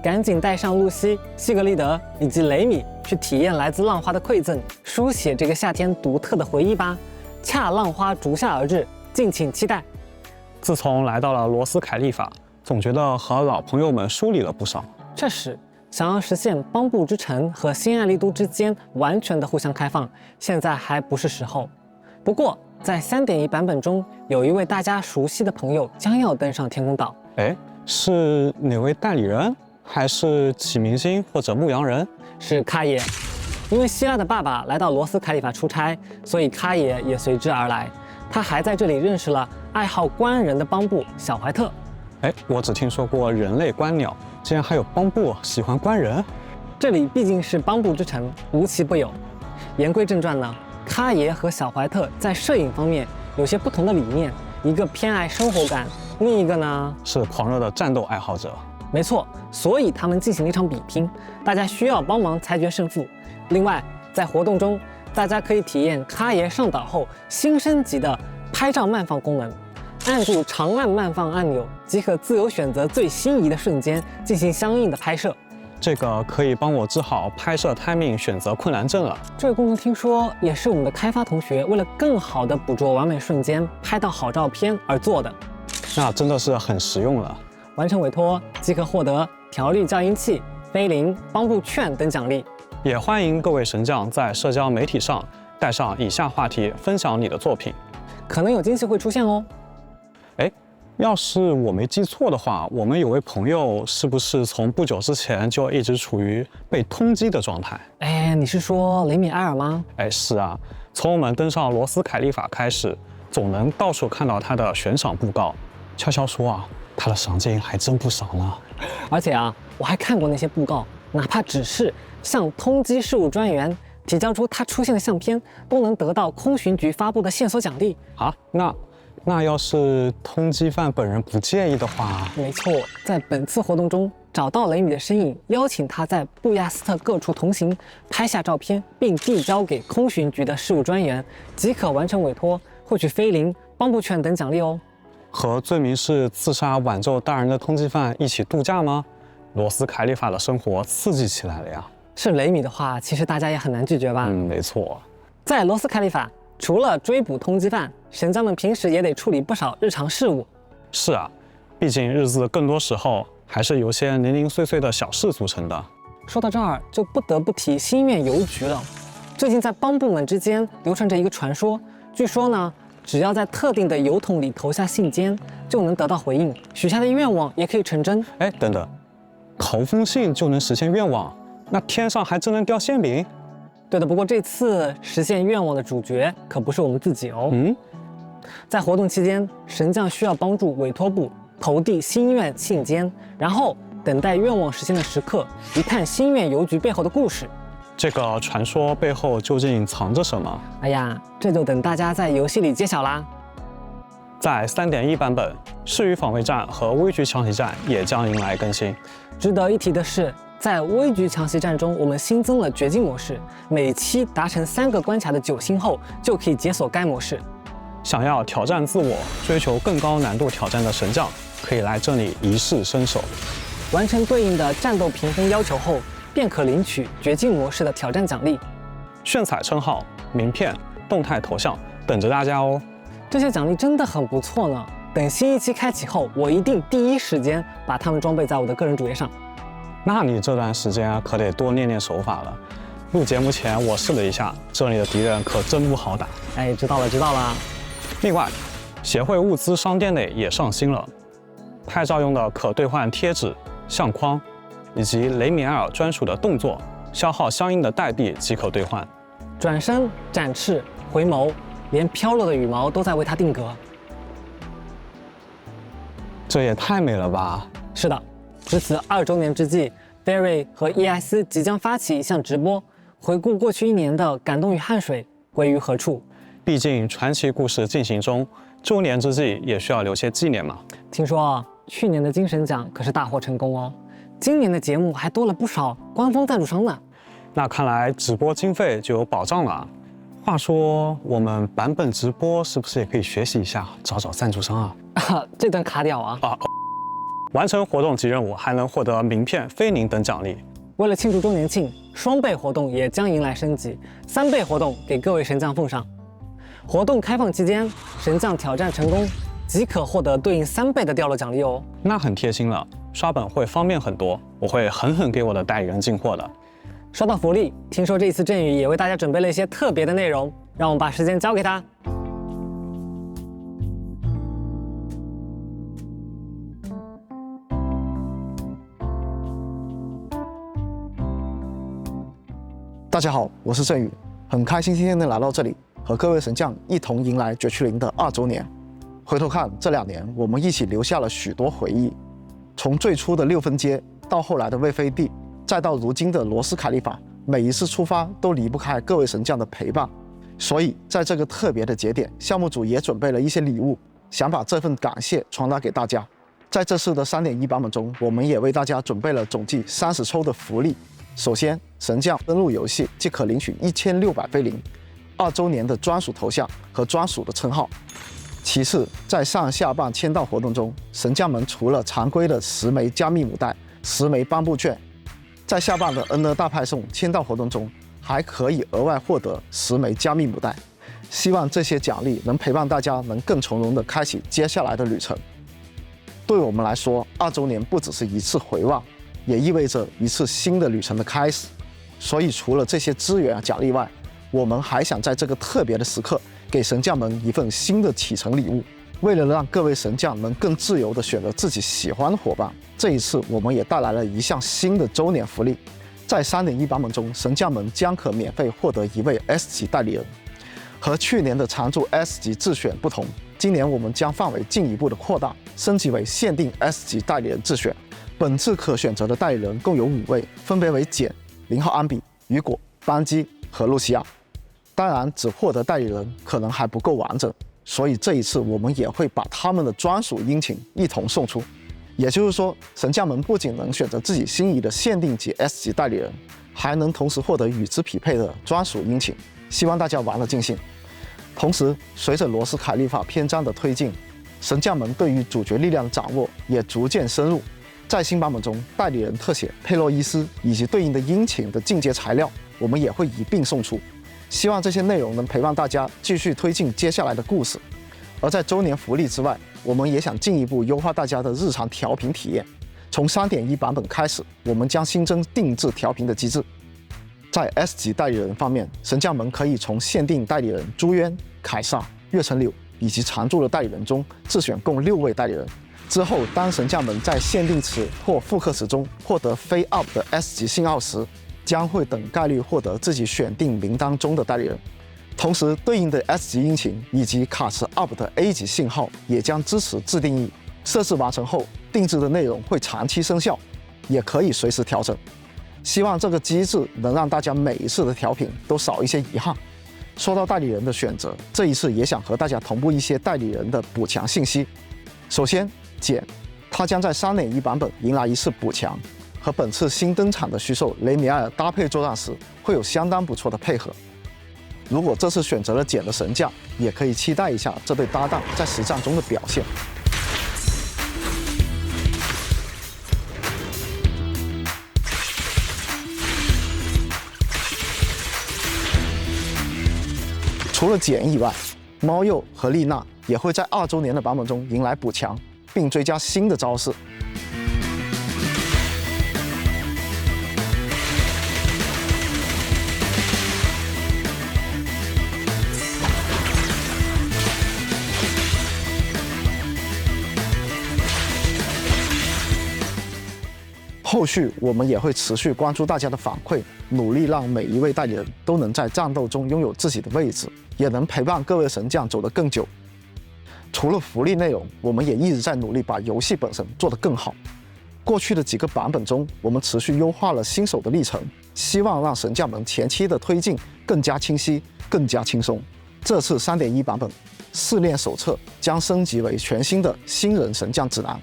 [SPEAKER 15] 赶紧带上露西、西格利德以及雷米去体验来自浪花的馈赠，书写这个夏天独特的回忆吧。恰浪花逐夏而至，敬请期待。
[SPEAKER 11] 自从来到了罗斯凯利法，总觉得和老朋友们疏离了不少。
[SPEAKER 15] 确实，想要实现邦布之城和新爱丽都之间完全的互相开放，现在还不是时候。不过，在 3.1 版本中，有一位大家熟悉的朋友将要登上天空岛。
[SPEAKER 11] 哎，是哪位代理人？还是启明星或者牧羊人？
[SPEAKER 15] 是卡爷。因为希拉的爸爸来到罗斯凯利法出差，所以卡爷也随之而来。他还在这里认识了爱好观人的邦布小怀特。
[SPEAKER 11] 哎，我只听说过人类观鸟，竟然还有邦布喜欢观人。
[SPEAKER 15] 这里毕竟是邦布之城，无奇不有。言归正传呢，卡爷和小怀特在摄影方面有些不同的理念，一个偏爱生活感，另一个呢
[SPEAKER 11] 是狂热的战斗爱好者。
[SPEAKER 15] 没错，所以他们进行了一场比拼，大家需要帮忙裁决胜负。另外，在活动中，大家可以体验卡爷上岛后新升级的拍照慢放功能，按住长按慢放按钮即可自由选择最心仪的瞬间进行相应的拍摄。
[SPEAKER 11] 这个可以帮我治好拍摄 timing 选择困难症了。
[SPEAKER 15] 这个功能听说也是我们的开发同学为了更好的捕捉完美瞬间、拍到好照片而做的。
[SPEAKER 11] 那真的是很实用了。
[SPEAKER 15] 完成委托即可获得调律校音器、菲林、邦布券等奖励。
[SPEAKER 11] 也欢迎各位神将在社交媒体上带上以下话题分享你的作品，
[SPEAKER 15] 可能有惊喜会出现哦。
[SPEAKER 11] 哎，要是我没记错的话，我们有位朋友是不是从不久之前就一直处于被通缉的状态？
[SPEAKER 15] 哎，你是说雷米埃尔吗？
[SPEAKER 11] 哎，是啊，从我们登上罗斯凯利法开始，总能到处看到他的悬赏布告。悄悄说啊，他的赏金还真不少呢。
[SPEAKER 15] 而且啊，我还看过那些布告，哪怕只是向通缉事务专员提交出他出现的相片，都能得到空巡局发布的线索奖励
[SPEAKER 11] 啊。那要是通缉犯本人不介意的话，
[SPEAKER 15] 没错，在本次活动中找到雷米的身影，邀请他在布亚斯特各处同行，拍下照片，并递交给空巡局的事务专员，即可完成委托，获取菲林、邦布券等奖励哦。
[SPEAKER 11] 和罪名是自杀挽救大人的通缉犯一起度假吗？罗斯凯利法的生活刺激起来了呀。
[SPEAKER 15] 是雷米的话，其实大家也很难拒绝吧？
[SPEAKER 11] 没错。
[SPEAKER 15] 在罗斯凯利法，除了追捕通缉犯，神将们平时也得处理不少日常事务。
[SPEAKER 11] 是啊，毕竟日子更多时候还是由些零零碎碎的小事组成的。
[SPEAKER 15] 说到这儿，就不得不提新苑邮局了。最近在帮部门之间流传着一个传说，据说呢，只要在特定的邮筒里投下信笺，就能得到回应，许下的愿望也可以成真。
[SPEAKER 11] 哎，等等，投封信就能实现愿望？那天上还真能掉馅饼？
[SPEAKER 15] 对的，不过这次实现愿望的主角可不是我们自己哦。在活动期间，神将需要帮助委托部投递心愿信笺，然后等待愿望实现的时刻，一探心愿邮局背后的故事。
[SPEAKER 11] 这个传说背后究竟藏着什么？
[SPEAKER 15] 哎呀，这就等大家在游戏里揭晓啦。
[SPEAKER 11] 在 3.1 版本，市域防卫战和危局强袭战也将迎来更新。
[SPEAKER 15] 值得一提的是，在危局强袭战中，我们新增了绝境模式，每期达成3个关卡的9星后，就可以解锁该模式。
[SPEAKER 11] 想要挑战自我、追求更高难度挑战的神将，可以来这里一试身手。
[SPEAKER 15] 完成对应的战斗评分要求后，便可领取绝境模式的挑战奖励，
[SPEAKER 11] 炫彩称号、名片、动态头像等着大家哦。
[SPEAKER 15] 这些奖励真的很不错呢。等新一期开启后，我一定第一时间把它们装备在我的个人主页上。
[SPEAKER 11] 那你这段时间可得多练练手法了。录节目前我试了一下，这里的敌人可真不好打。
[SPEAKER 15] 哎，知道了知道了。
[SPEAKER 11] 另外，协会物资商店内也上新了，拍照用的可兑换贴纸、相框，以及雷米埃尔专属的动作，消耗相应的代币即可兑换。
[SPEAKER 15] 转身、展翅、回眸，连飘落的羽毛都在为他定格。
[SPEAKER 11] 这也太美了吧！
[SPEAKER 15] 是的，值此2周年之际 ，Barry 和伊艾斯即将发起一项直播，回顾过去1年的感动与汗水归于何处。
[SPEAKER 11] 毕竟传奇故事进行中，周年之际也需要留些纪念嘛。
[SPEAKER 15] 听说去年的金神奖可是大获成功哦，今年的节目还多了不少官方赞助商呢。
[SPEAKER 11] 那看来直播经费就有保障了。话说，我们版本直播是不是也可以学习一下，找找赞助商啊？
[SPEAKER 15] 这段卡屌啊！
[SPEAKER 11] 完成活动及任务还能获得名片、菲宁等奖励。
[SPEAKER 15] 为了庆祝周年庆，双倍活动也将迎来升级，3倍活动给各位神将奉上。活动开放期间，神将挑战成功即可获得对应3倍的掉落奖励哦。
[SPEAKER 11] 那很贴心了，刷本会方便很多，我会狠狠给我的代理人进货的。
[SPEAKER 15] 说到福利，听说这一次振宇也为大家准备了一些特别的内容，让我们把时间交给他。
[SPEAKER 16] 大家好，我是振宇，很开心今天能来到这里，和各位神将一同迎来绝区0的2周年。回头看这2年，我们一起留下了许多回忆，从最初的6分街，到后来的魏飞地，再到如今的罗斯凯利法，每一次出发都离不开各位神将的陪伴。所以在这个特别的节点，项目组也准备了一些礼物，想把这份感谢传达给大家。在这次的 3.1 版本中，我们也为大家准备了总计30抽的福利。首先，神将登录游戏即可领取1600菲灵，2周年的专属头像和专属的称号。其次，在上下半签到活动中，神将们除了常规的10枚加密母带、10枚颁布券，在下半的恩乐大派送签到活动中，还可以额外获得10枚加密母带。希望这些奖励能陪伴大家，能更从容地开启接下来的旅程。对我们来说，2周年不只是一次回望，也意味着一次新的旅程的开始。所以，除了这些资源奖励外，我们还想在这个特别的时刻，给神将们一份新的启程礼物。为了让各位神将能更自由地选择自己喜欢的伙伴，这一次我们也带来了一项新的周年福利。在 3.1 版本中，神将们将可免费获得1位 S 级代理人。和去年的常驻 S 级自选不同，今年我们将范围进一步的扩大，升级为限定 S 级代理人自选。本次可选择的代理人共有5位，分别为简、0号安比、雨果、班基和露西亚。当然，只获得代理人可能还不够完整，所以这一次我们也会把他们的专属殷勤一同送出。也就是说，神将们不仅能选择自己心仪的限定级 S 级代理人，还能同时获得与之匹配的专属殷勤。希望大家玩得尽兴。同时，随着罗斯凯利法篇章的推进，神将们对于主角力量的掌握也逐渐深入。在新版本中，代理人特写佩洛伊斯以及对应的殷勤的进阶材料，我们也会一并送出。希望这些内容能陪伴大家继续推进接下来的故事。而在周年福利之外，我们也想进一步优化大家的日常调频体验。从 3.1 版本开始，我们将新增定制调频的机制。在 S 级代理人方面，神将们可以从限定代理人朱渊、凯撒、月城柳以及常驻的代理人中自选共6位代理人。之后，当神将们在限定池或复刻池中获得非 UP 的 S 级信号时，将会等概率获得自己选定名单中的代理人。同时，对应的 S 级殷勤以及卡池 UP 的 A 级信号也将支持自定义。设置完成后，定制的内容会长期生效，也可以随时调整。希望这个机制能让大家每一次的调频都少一些遗憾。说到代理人的选择，这一次也想和大家同步一些代理人的补强信息。首先，简，他将在 3.1 版本迎来一次补强，和本次新登场的虚兽雷米埃尔搭配作战时会有相当不错的配合。如果这次选择了简的神将，也可以期待一下这对搭档在实战中的表现。除了简以外，猫鼬和丽娜也会在2周年的版本中迎来补强，并追加新的招式。后续我们也会持续关注大家的反馈，努力让每一位代理人都能在战斗中拥有自己的位置，也能陪伴各位神将走得更久。除了福利内容，我们也一直在努力把游戏本身做得更好。过去的几个版本中，我们持续优化了新手的历程，希望让神将们前期的推进更加清晰、更加轻松。这次 3.1 版本试炼手册将升级为全新的新人神将指南，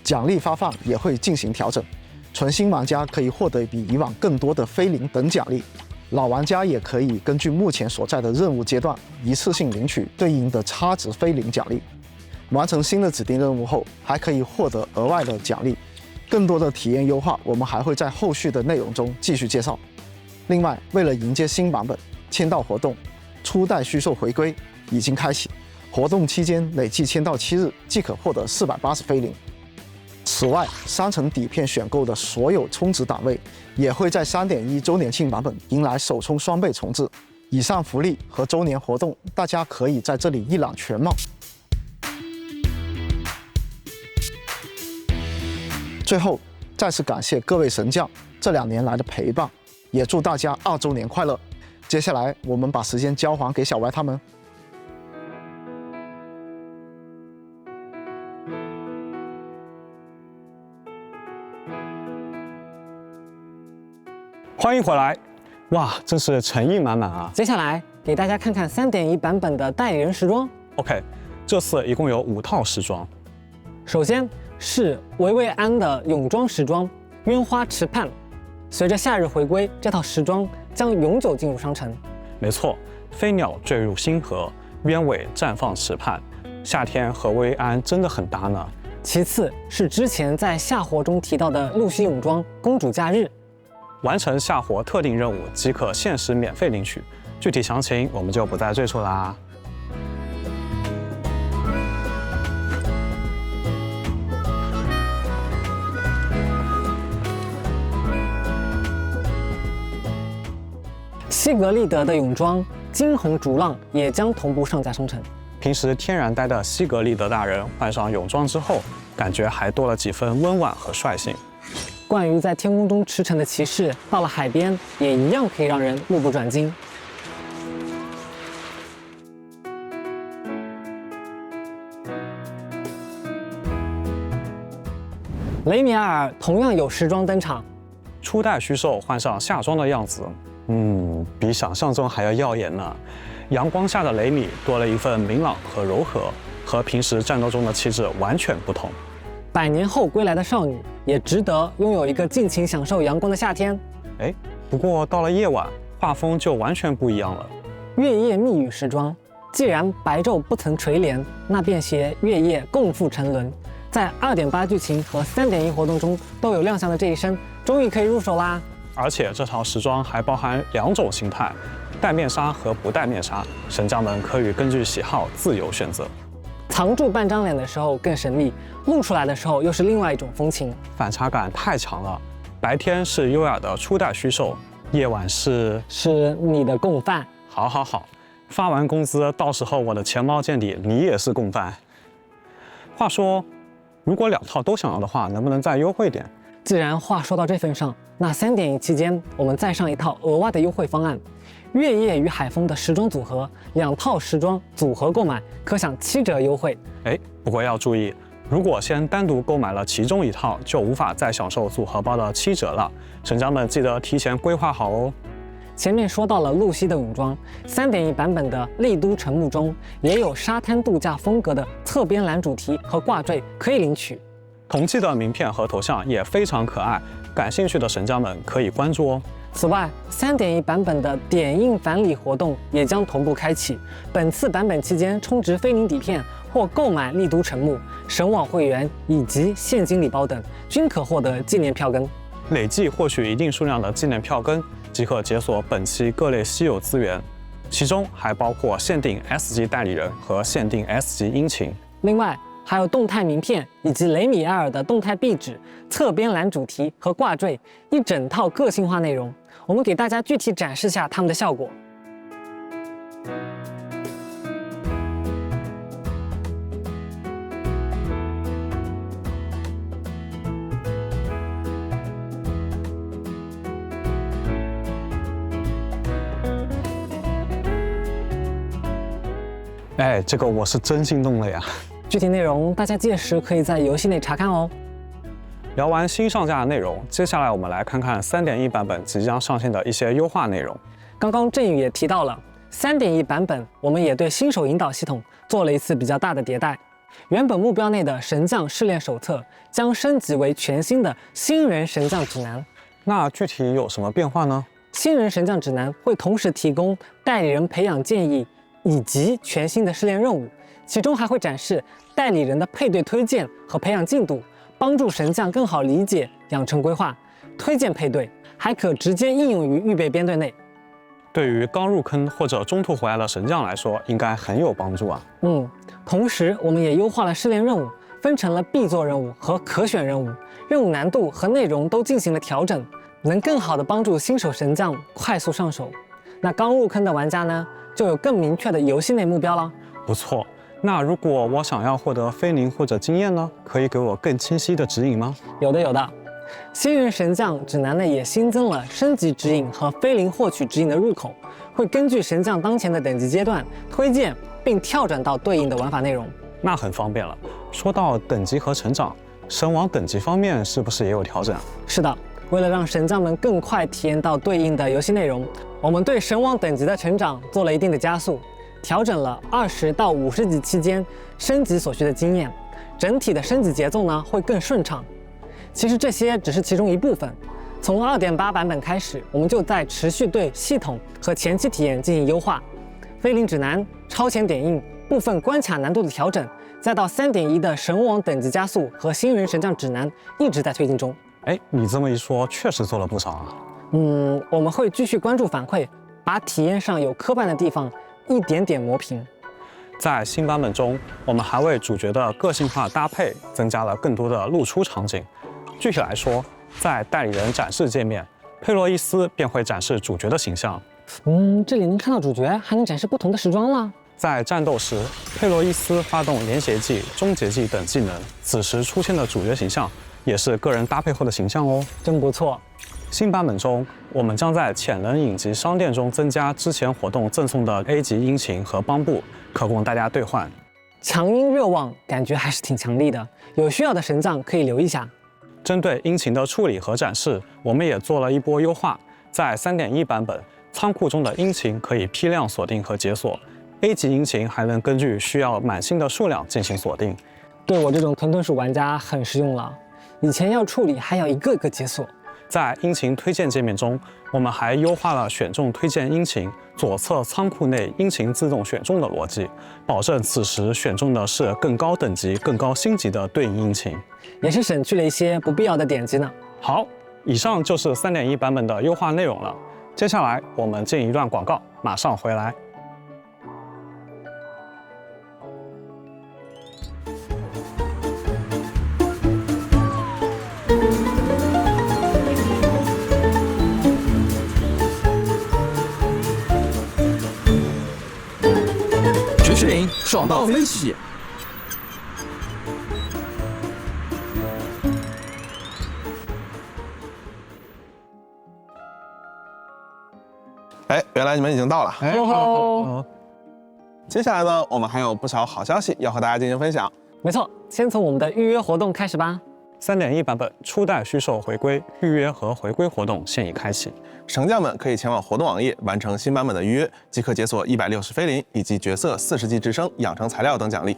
[SPEAKER 16] 奖励发放也会进行调整。纯新玩家可以获得比以往更多的非灵等奖励，老玩家也可以根据目前所在的任务阶段一次性领取对应的差值非灵奖励。完成新的指定任务后，还可以获得额外的奖励。更多的体验优化，我们还会在后续的内容中继续介绍。另外，为了迎接新版本，签到活动初代虚兽回归已经开启，活动期间累计签到7日即可获得480非灵。此外，3层底片选购的所有充值档位也会在 3.1 周年庆版本迎来首充双倍重置。以上福利和周年活动，大家可以在这里一览全貌。最后，再次感谢各位神将这2年来的陪伴，也祝大家2周年快乐。接下来，我们把时间交还给小歪他们。
[SPEAKER 11] 欢迎回来，哇，真是诚意满满啊！
[SPEAKER 15] 接下来给大家看看 3.1 版本的代理人时装。
[SPEAKER 11] OK， 这次一共有5套时装。
[SPEAKER 15] 首先是维维安的泳装时装鸢花池畔，随着夏日回归，这套时装将永久进入商城。
[SPEAKER 11] 没错，飞鸟坠入星河，鸢尾绽放池畔，夏天和维维安真的很搭呢。
[SPEAKER 15] 其次是之前在夏活中提到的露西泳装公主假日。
[SPEAKER 11] 完成夏活特定任务即可限时免费领取，具体详情我们就不再赘述啦。
[SPEAKER 15] 西格利德的泳装惊鸿逐浪也将同步上架商城。
[SPEAKER 11] 平时天然呆的西格利德大人换上泳装之后，感觉还多了几分温婉和率性。
[SPEAKER 15] 关于在天空中驰骋的骑士，到了海边也一样可以让人目不转睛。雷米尔同样有时装登场，
[SPEAKER 11] 初代虚兽换上夏装的样子，比想象中还要耀眼呢。阳光下的雷米多了一份明朗和柔和，和平时战斗中的气质完全不同。
[SPEAKER 15] 100年后归来的少女也值得拥有一个尽情享受阳光的夏天。
[SPEAKER 11] 不过到了夜晚，画风就完全不一样了。
[SPEAKER 15] 月夜密语时装，既然白昼不曾垂怜，那便携月夜共赴沉沦。在2.8剧情和3.1活动中都有亮相的这一身，终于可以入手啦！
[SPEAKER 11] 而且这套时装还包含2种形态，戴面纱和不戴面纱，神将们可以根据喜好自由选择。
[SPEAKER 15] 藏住半张脸的时候更神秘，露出来的时候又是另外一种风情，
[SPEAKER 11] 反差感太强了。白天是优雅的初代虚兽，夜晚是
[SPEAKER 15] 你的共犯。
[SPEAKER 11] 好，发完工资，到时候我的钱包见底，你也是共犯。话说，如果2套都想要的话，能不能再优惠点？
[SPEAKER 15] 既然话说到这份上，那3.1期间我们再上一套额外的优惠方案。月夜与海风的时装组合，2套时装组合购买可享7折优惠。
[SPEAKER 11] 不过要注意，如果先单独购买了其中1套，就无法再享受组合包的7折了。神将们记得提前规划好哦。
[SPEAKER 15] 前面说到了露西的泳装，3.1版本的丽都晨沐中也有沙滩度假风格的侧边蓝主题和挂坠可以领取。
[SPEAKER 11] 同期的名片和头像也非常可爱，感兴趣的神将们可以关注哦。
[SPEAKER 15] 此外，3.1版本的点印返礼活动也将同步开启。本次版本期间充值菲林底片或购买丽都晨沐、神网会员以及现金礼包等，均可获得纪念票根。
[SPEAKER 11] 累计获取一定数量的纪念票根，即可解锁本期各类稀有资源，其中还包括限定 S 级代理人和限定 S 级殷勤。
[SPEAKER 15] 另外，还有动态名片以及雷米埃尔的动态壁纸、侧边蓝主题和挂坠，一整套个性化内容。我们给大家具体展示下它们的效果。
[SPEAKER 11] 这个我是真心动了呀！
[SPEAKER 15] 具体内容大家届时可以在游戏内查看哦。
[SPEAKER 11] 聊完新上架的内容，接下来我们来看看3.1版本即将上线的一些优化内容。
[SPEAKER 15] 刚刚振宇也提到了3.1版本，我们也对新手引导系统做了一次比较大的迭代。原本目标内的神将试炼手册将升级为全新的新人神将指南。
[SPEAKER 11] 那具体有什么变化呢？
[SPEAKER 15] 新人神将指南会同时提供代理人培养建议以及全新的试炼任务，其中还会展示代理人的配对推荐和培养进度，帮助神将更好理解养成规划。推荐配对还可直接应用于预备编队内。
[SPEAKER 11] 对于刚入坑或者中途回来的神将来说，应该很有帮助啊。
[SPEAKER 15] 同时我们也优化了试炼任务，分成了必做任务和可选任务，任务难度和内容都进行了调整，能更好的帮助新手神将快速上手。那刚入坑的玩家呢，就有更明确的游戏内目标了。
[SPEAKER 11] 不错，那如果我想要获得菲林或者经验呢，可以给我更清晰的指引吗？
[SPEAKER 15] 有的。新人神将指南内也新增了升级指引和菲林获取指引的入口，会根据神将当前的等级阶段推荐并跳转到对应的玩法内容。
[SPEAKER 11] 那很方便了。说到等级和成长，神王等级方面是不是也有调整？
[SPEAKER 15] 是的，为了让神将们更快体验到对应的游戏内容，我们对神王等级的成长做了一定的加速，调整了20到50级期间升级所需的经验，整体的升级节奏呢会更顺畅。其实这些只是其中一部分，从2.8版本开始，我们就在持续对系统和前期体验进行优化。菲林指南、超前点印、部分关卡难度的调整，再到3.1的神王等级加速和新人神将指南一直在推进中。
[SPEAKER 11] 你这么一说，确实做了不少啊。
[SPEAKER 15] 我们会继续关注反馈，把体验上有磕绊的地方一点点磨平。
[SPEAKER 11] 在新版本中，我们还为主角的个性化搭配增加了更多的露出场景。具体来说，在代理人展示界面，佩洛伊斯便会展示主角的形象。
[SPEAKER 15] 这里能看到主角，还能展示不同的时装了。
[SPEAKER 11] 在战斗时，佩洛伊斯发动连携技、终结技等技能，此时出现的主角形象也是个人搭配后的形象哦，
[SPEAKER 15] 真不错。
[SPEAKER 11] 新版本中，我们将在潜能影集商店中增加之前活动赠送的 A 级殷勤和邦布，可供大家兑换。
[SPEAKER 15] 强鹰热望感觉还是挺强力的，有需要的神将可以留一下。
[SPEAKER 11] 针对殷勤的处理和展示，我们也做了一波优化。在3.1版本，仓库中的殷勤可以批量锁定和解锁 ，A 级殷勤还能根据需要满星的数量进行锁定。
[SPEAKER 15] 对我这种屯鼠玩家很实用了，以前要处理还要一个个解锁。
[SPEAKER 11] 在殷勤推荐界面中，我们还优化了选中推荐殷勤左侧仓库内殷勤自动选中的逻辑，保证此时选中的是更高等级、更高星级的对应殷勤，
[SPEAKER 15] 也是省去了一些不必要的点击呢。
[SPEAKER 11] 好，以上就是 3.1 版本的优化内容了。接下来我们进一段广告，马上回来。
[SPEAKER 12] 绝世林爽到飞起！
[SPEAKER 10] 哎，原来你们已经到了。
[SPEAKER 15] 哦，
[SPEAKER 10] 接下来呢，我们还有不少好消息要和大家进行分享。
[SPEAKER 15] 没错，先从我们的预约活动开始吧。
[SPEAKER 11] 3.1 版本初代虚售回归预约和回归活动现已开启，
[SPEAKER 10] 神将们可以前往活动网页完成新版本的预约，即可解锁160菲林以及角色40级直升、养成材料等奖励。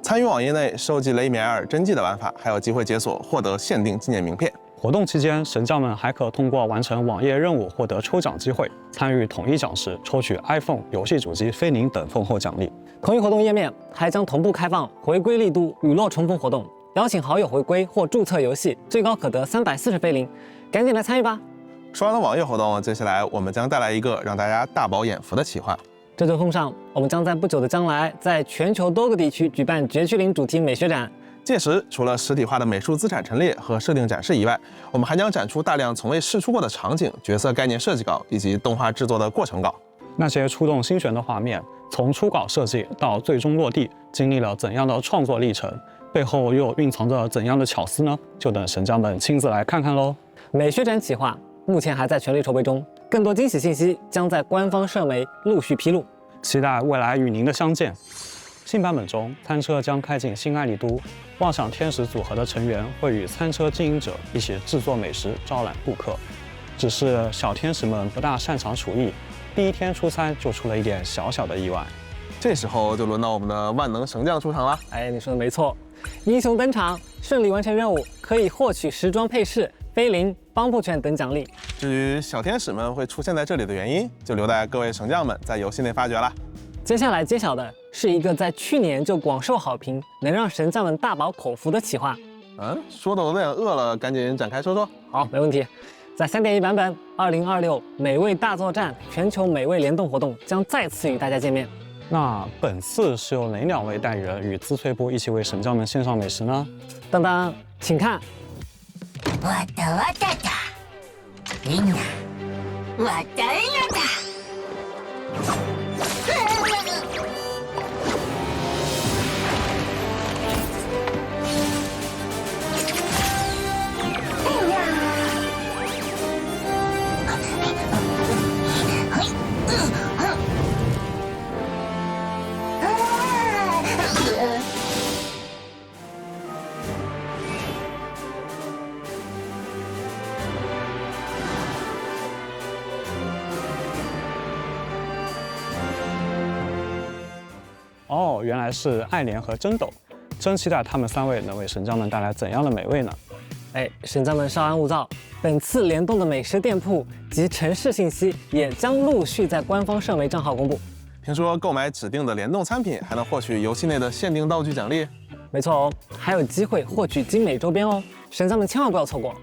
[SPEAKER 10] 参与网页内收集雷米埃尔真迹的玩法，还有机会解锁获得限定纪念名片。
[SPEAKER 11] 活动期间，神将们还可通过完成网页任务获得抽奖机会，参与统一奖时抽取 iPhone、游戏主机、菲林等丰厚奖励。
[SPEAKER 15] 同一活动页面还将同步开放回归力度雨落重逢活动，邀请好友回归或注册游戏，最高可得340菲林，赶紧来参与吧！
[SPEAKER 10] 说完了网页活动，接下来我们将带来一个让大家大饱眼福的企划。
[SPEAKER 15] 这周风上，我们将在不久的将来，在全球多个地区举办绝区林主题美学展。
[SPEAKER 10] 届时，除了实体化的美术资产陈列和设定展示以外，我们还将展出大量从未试出过的场景、角色概念设计稿以及动画制作的过程稿。
[SPEAKER 11] 那些触动心弦的画面，从初稿设计到最终落地，经历了怎样的创作历程？背后又蕴藏着怎样的巧思呢？就等神将们亲自来看看喽。
[SPEAKER 15] 美学展企划目前还在全力筹备中，更多惊喜信息将在官方社媒陆续披露，
[SPEAKER 11] 期待未来与您的相见。新版本中，餐车将开进新爱丽都，妄想天使组合的成员会与餐车经营者一起制作美食，招揽顾客。只是小天使们不大擅长厨艺，第一天出餐就出了一点小小的意外。
[SPEAKER 10] 这时候就轮到我们的万能神将出场了。
[SPEAKER 15] 哎，你说的没错，英雄登场，顺利完成任务可以获取时装配饰、菲林、帮铺券等奖励。
[SPEAKER 10] 至于小天使们会出现在这里的原因，就留待各位神将们在游戏内发掘了。
[SPEAKER 15] 接下来揭晓的是一个在去年就广受好评，能让神将们大饱口福的企划。
[SPEAKER 10] 说的我有点饿了，赶紧展开说说。
[SPEAKER 15] 好，没问题。在3.1版本2026美味大作战全球美味联动活动将再次与大家见面。
[SPEAKER 11] 那本次是由哪2位代理人与资萃部一起为神将们献上美食呢？
[SPEAKER 15] 当当，请看。
[SPEAKER 17] わたわただ。みんな、わたやだ。
[SPEAKER 11] 哦，原来是爱莲和真斗，真期待他们3位能为神将们带来怎样的美味呢？
[SPEAKER 15] 哎，神将们稍安勿躁，本次联动的美食店铺及城市信息也将陆续在官方社媒账号公布。
[SPEAKER 10] 听说购买指定的联动餐品还能获取游戏内的限定道具奖励？
[SPEAKER 15] 没错哦，还有机会获取精美周边哦，神将们千万不要错过。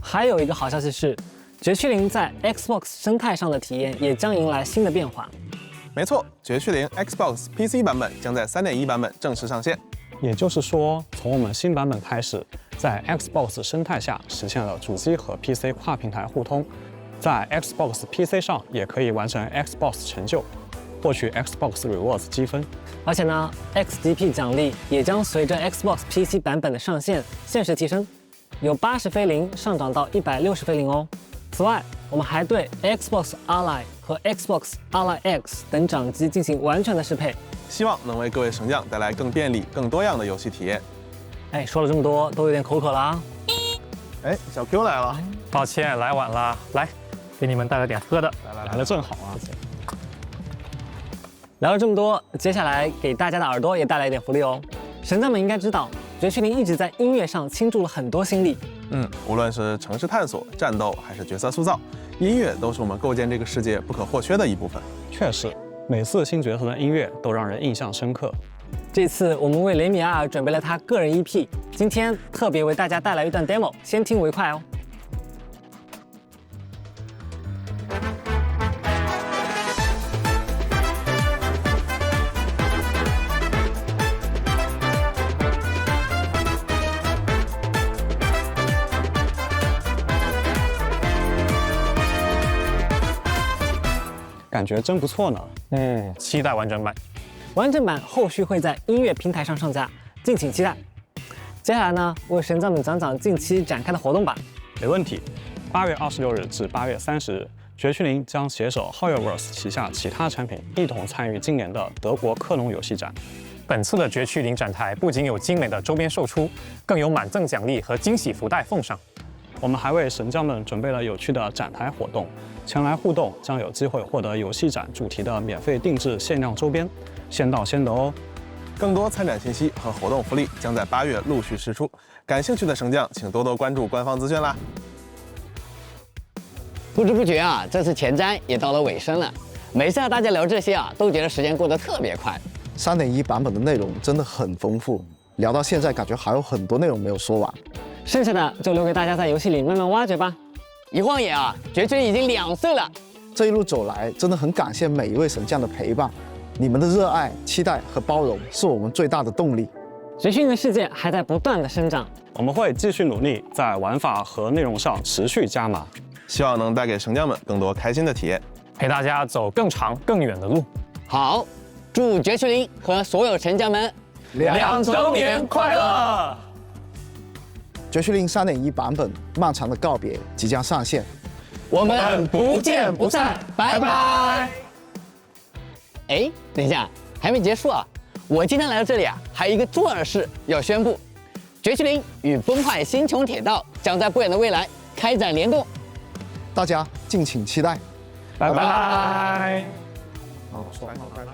[SPEAKER 15] 还有一个好消息是，绝区林在 Xbox 生态上的体验也将迎来新的变化。
[SPEAKER 10] 没错，绝区林 Xbox PC 版本将在3.1版本正式上线。
[SPEAKER 11] 也就是说，从我们新版本开始，在 Xbox 生态下实现了主机和 PC 跨平台互通，在 Xbox PC 上也可以完成 Xbox 成就，获取 Xbox Rewards 积分。
[SPEAKER 15] 而且呢 ，XGP 奖励也将随着 Xbox PC 版本的上线限时提升，由80菲林上涨到160菲林哦。此外，我们还对 Xbox Ally 和 Xbox Ally X 等掌机进行完全的适配，
[SPEAKER 10] 希望能为各位神将带来更便利、更多样的游戏体验。
[SPEAKER 15] 哎，说了这么多，都有点口渴了啊。
[SPEAKER 10] 哎，小 Q 来了，
[SPEAKER 11] 抱歉来晚了，来，给你们带了点喝的，来了正好啊。
[SPEAKER 15] 聊了这么多，接下来给大家的耳朵也带来一点福利哦。神将们应该知道，绝区林一直在音乐上倾注了很多心力，
[SPEAKER 10] 无论是城市探索、战斗，还是角色塑造，音乐都是我们构建这个世界不可或缺的一部分。
[SPEAKER 11] 确实，每次新角色的音乐都让人印象深刻。
[SPEAKER 15] 这次我们为雷米亚尔准备了他个人 EP， 今天特别为大家带来一段 demo， 先听为快哦。
[SPEAKER 11] 感觉真不错呢。期待完整版。
[SPEAKER 15] 完整版后续会在音乐平台上上架，敬请期待。接下来呢，为神将们讲讲近期展开的活动吧。
[SPEAKER 11] 没问题。8月26日至8月30日，绝区零将携手 HoYoverse 旗下其他产品，一同参与今年的德国科隆游戏展。本次的绝区零展台不仅有精美的周边售出，更有满赠奖励和惊喜福袋奉上。我们还为神将们准备了有趣的展台活动，前来互动将有机会获得游戏展主题的免费定制限量周边，先到先得哦。
[SPEAKER 10] 更多参展信息和活动福利将在8月陆续释出，感兴趣的神将请多多关注官方资讯啦。
[SPEAKER 1] 不知不觉啊，这次前瞻也到了尾声了。每次和大家聊这些啊，都觉得时间过得特别快。
[SPEAKER 16] 3.1版本的内容真的很丰富，聊到现在感觉还有很多内容没有说完，
[SPEAKER 15] 剩下的就留给大家在游戏里慢慢挖掘吧。
[SPEAKER 1] 一晃眼啊，绝区零已经2岁了。
[SPEAKER 16] 这一路走来，真的很感谢每一位神将的陪伴，你们的热爱、期待和包容是我们最大的动力。
[SPEAKER 15] 绝区零的世界还在不断的生长，
[SPEAKER 11] 我们会继续努力，在玩法和内容上持续加码，
[SPEAKER 10] 希望能带给神将们更多开心的体验，
[SPEAKER 11] 陪大家走更长更远的路。
[SPEAKER 1] 好，祝绝区零和所有神将们
[SPEAKER 12] 2周年快乐！
[SPEAKER 16] 绝区零3.1版本漫长的告别即将上线，
[SPEAKER 1] 我们不见不散，拜拜。哎，等一下，还没结束啊！我今天来到这里啊，还有一个重要的事要宣布：绝区零与崩坏星穹铁道将在不远的未来开展联动，
[SPEAKER 16] 大家敬请期待。
[SPEAKER 11] 拜拜。
[SPEAKER 10] 好，说完，拜拜。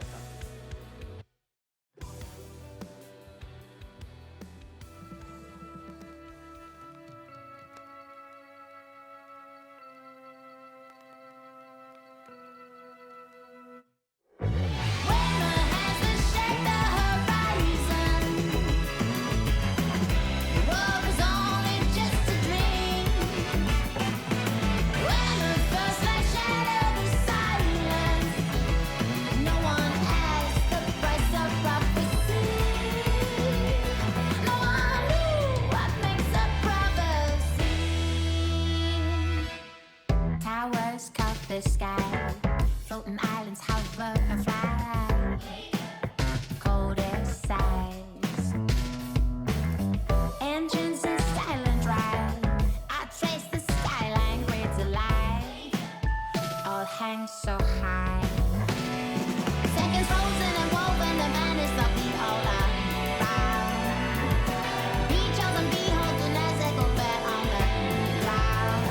[SPEAKER 17] The sky, floating islands hover and fly, coldest sighs, engines in silent drive. I trace the skyline, grades alive, all hang so high. Seconds frozen and woven, the madness of the all around. Beaches and beholden as echo fed on the ground.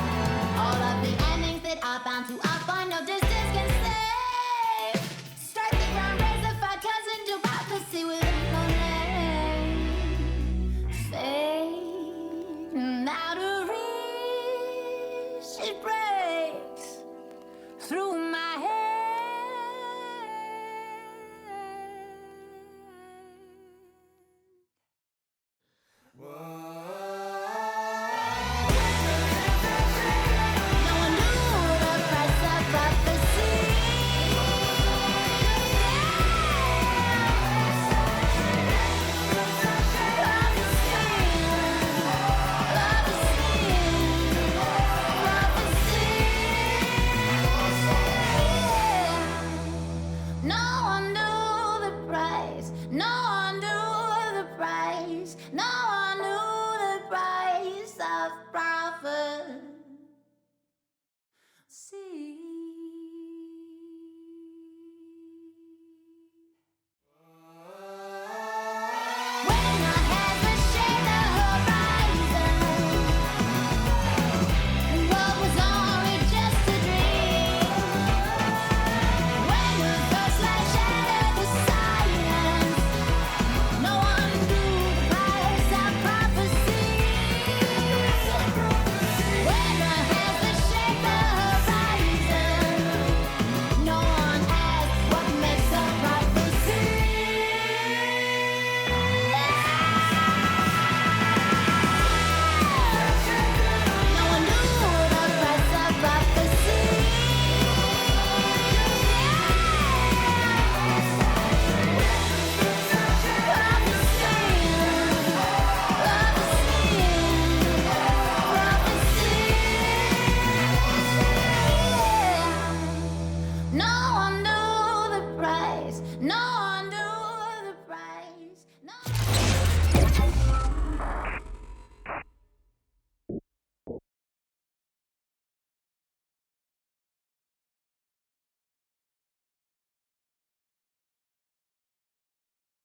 [SPEAKER 17] All of the endings that are bound to up on no distance can save. Strike the ground, raise the fire, turns into prophecy with no name. Fade out of reach, it breaks through my head. No one knew the price of prophecy. No one knew the price. No one knew the price. No one knew the price of prophecy. When I had to share the horizon, what was only just a dream. When the first light shattered the silence, no one knew the price of prophecy. No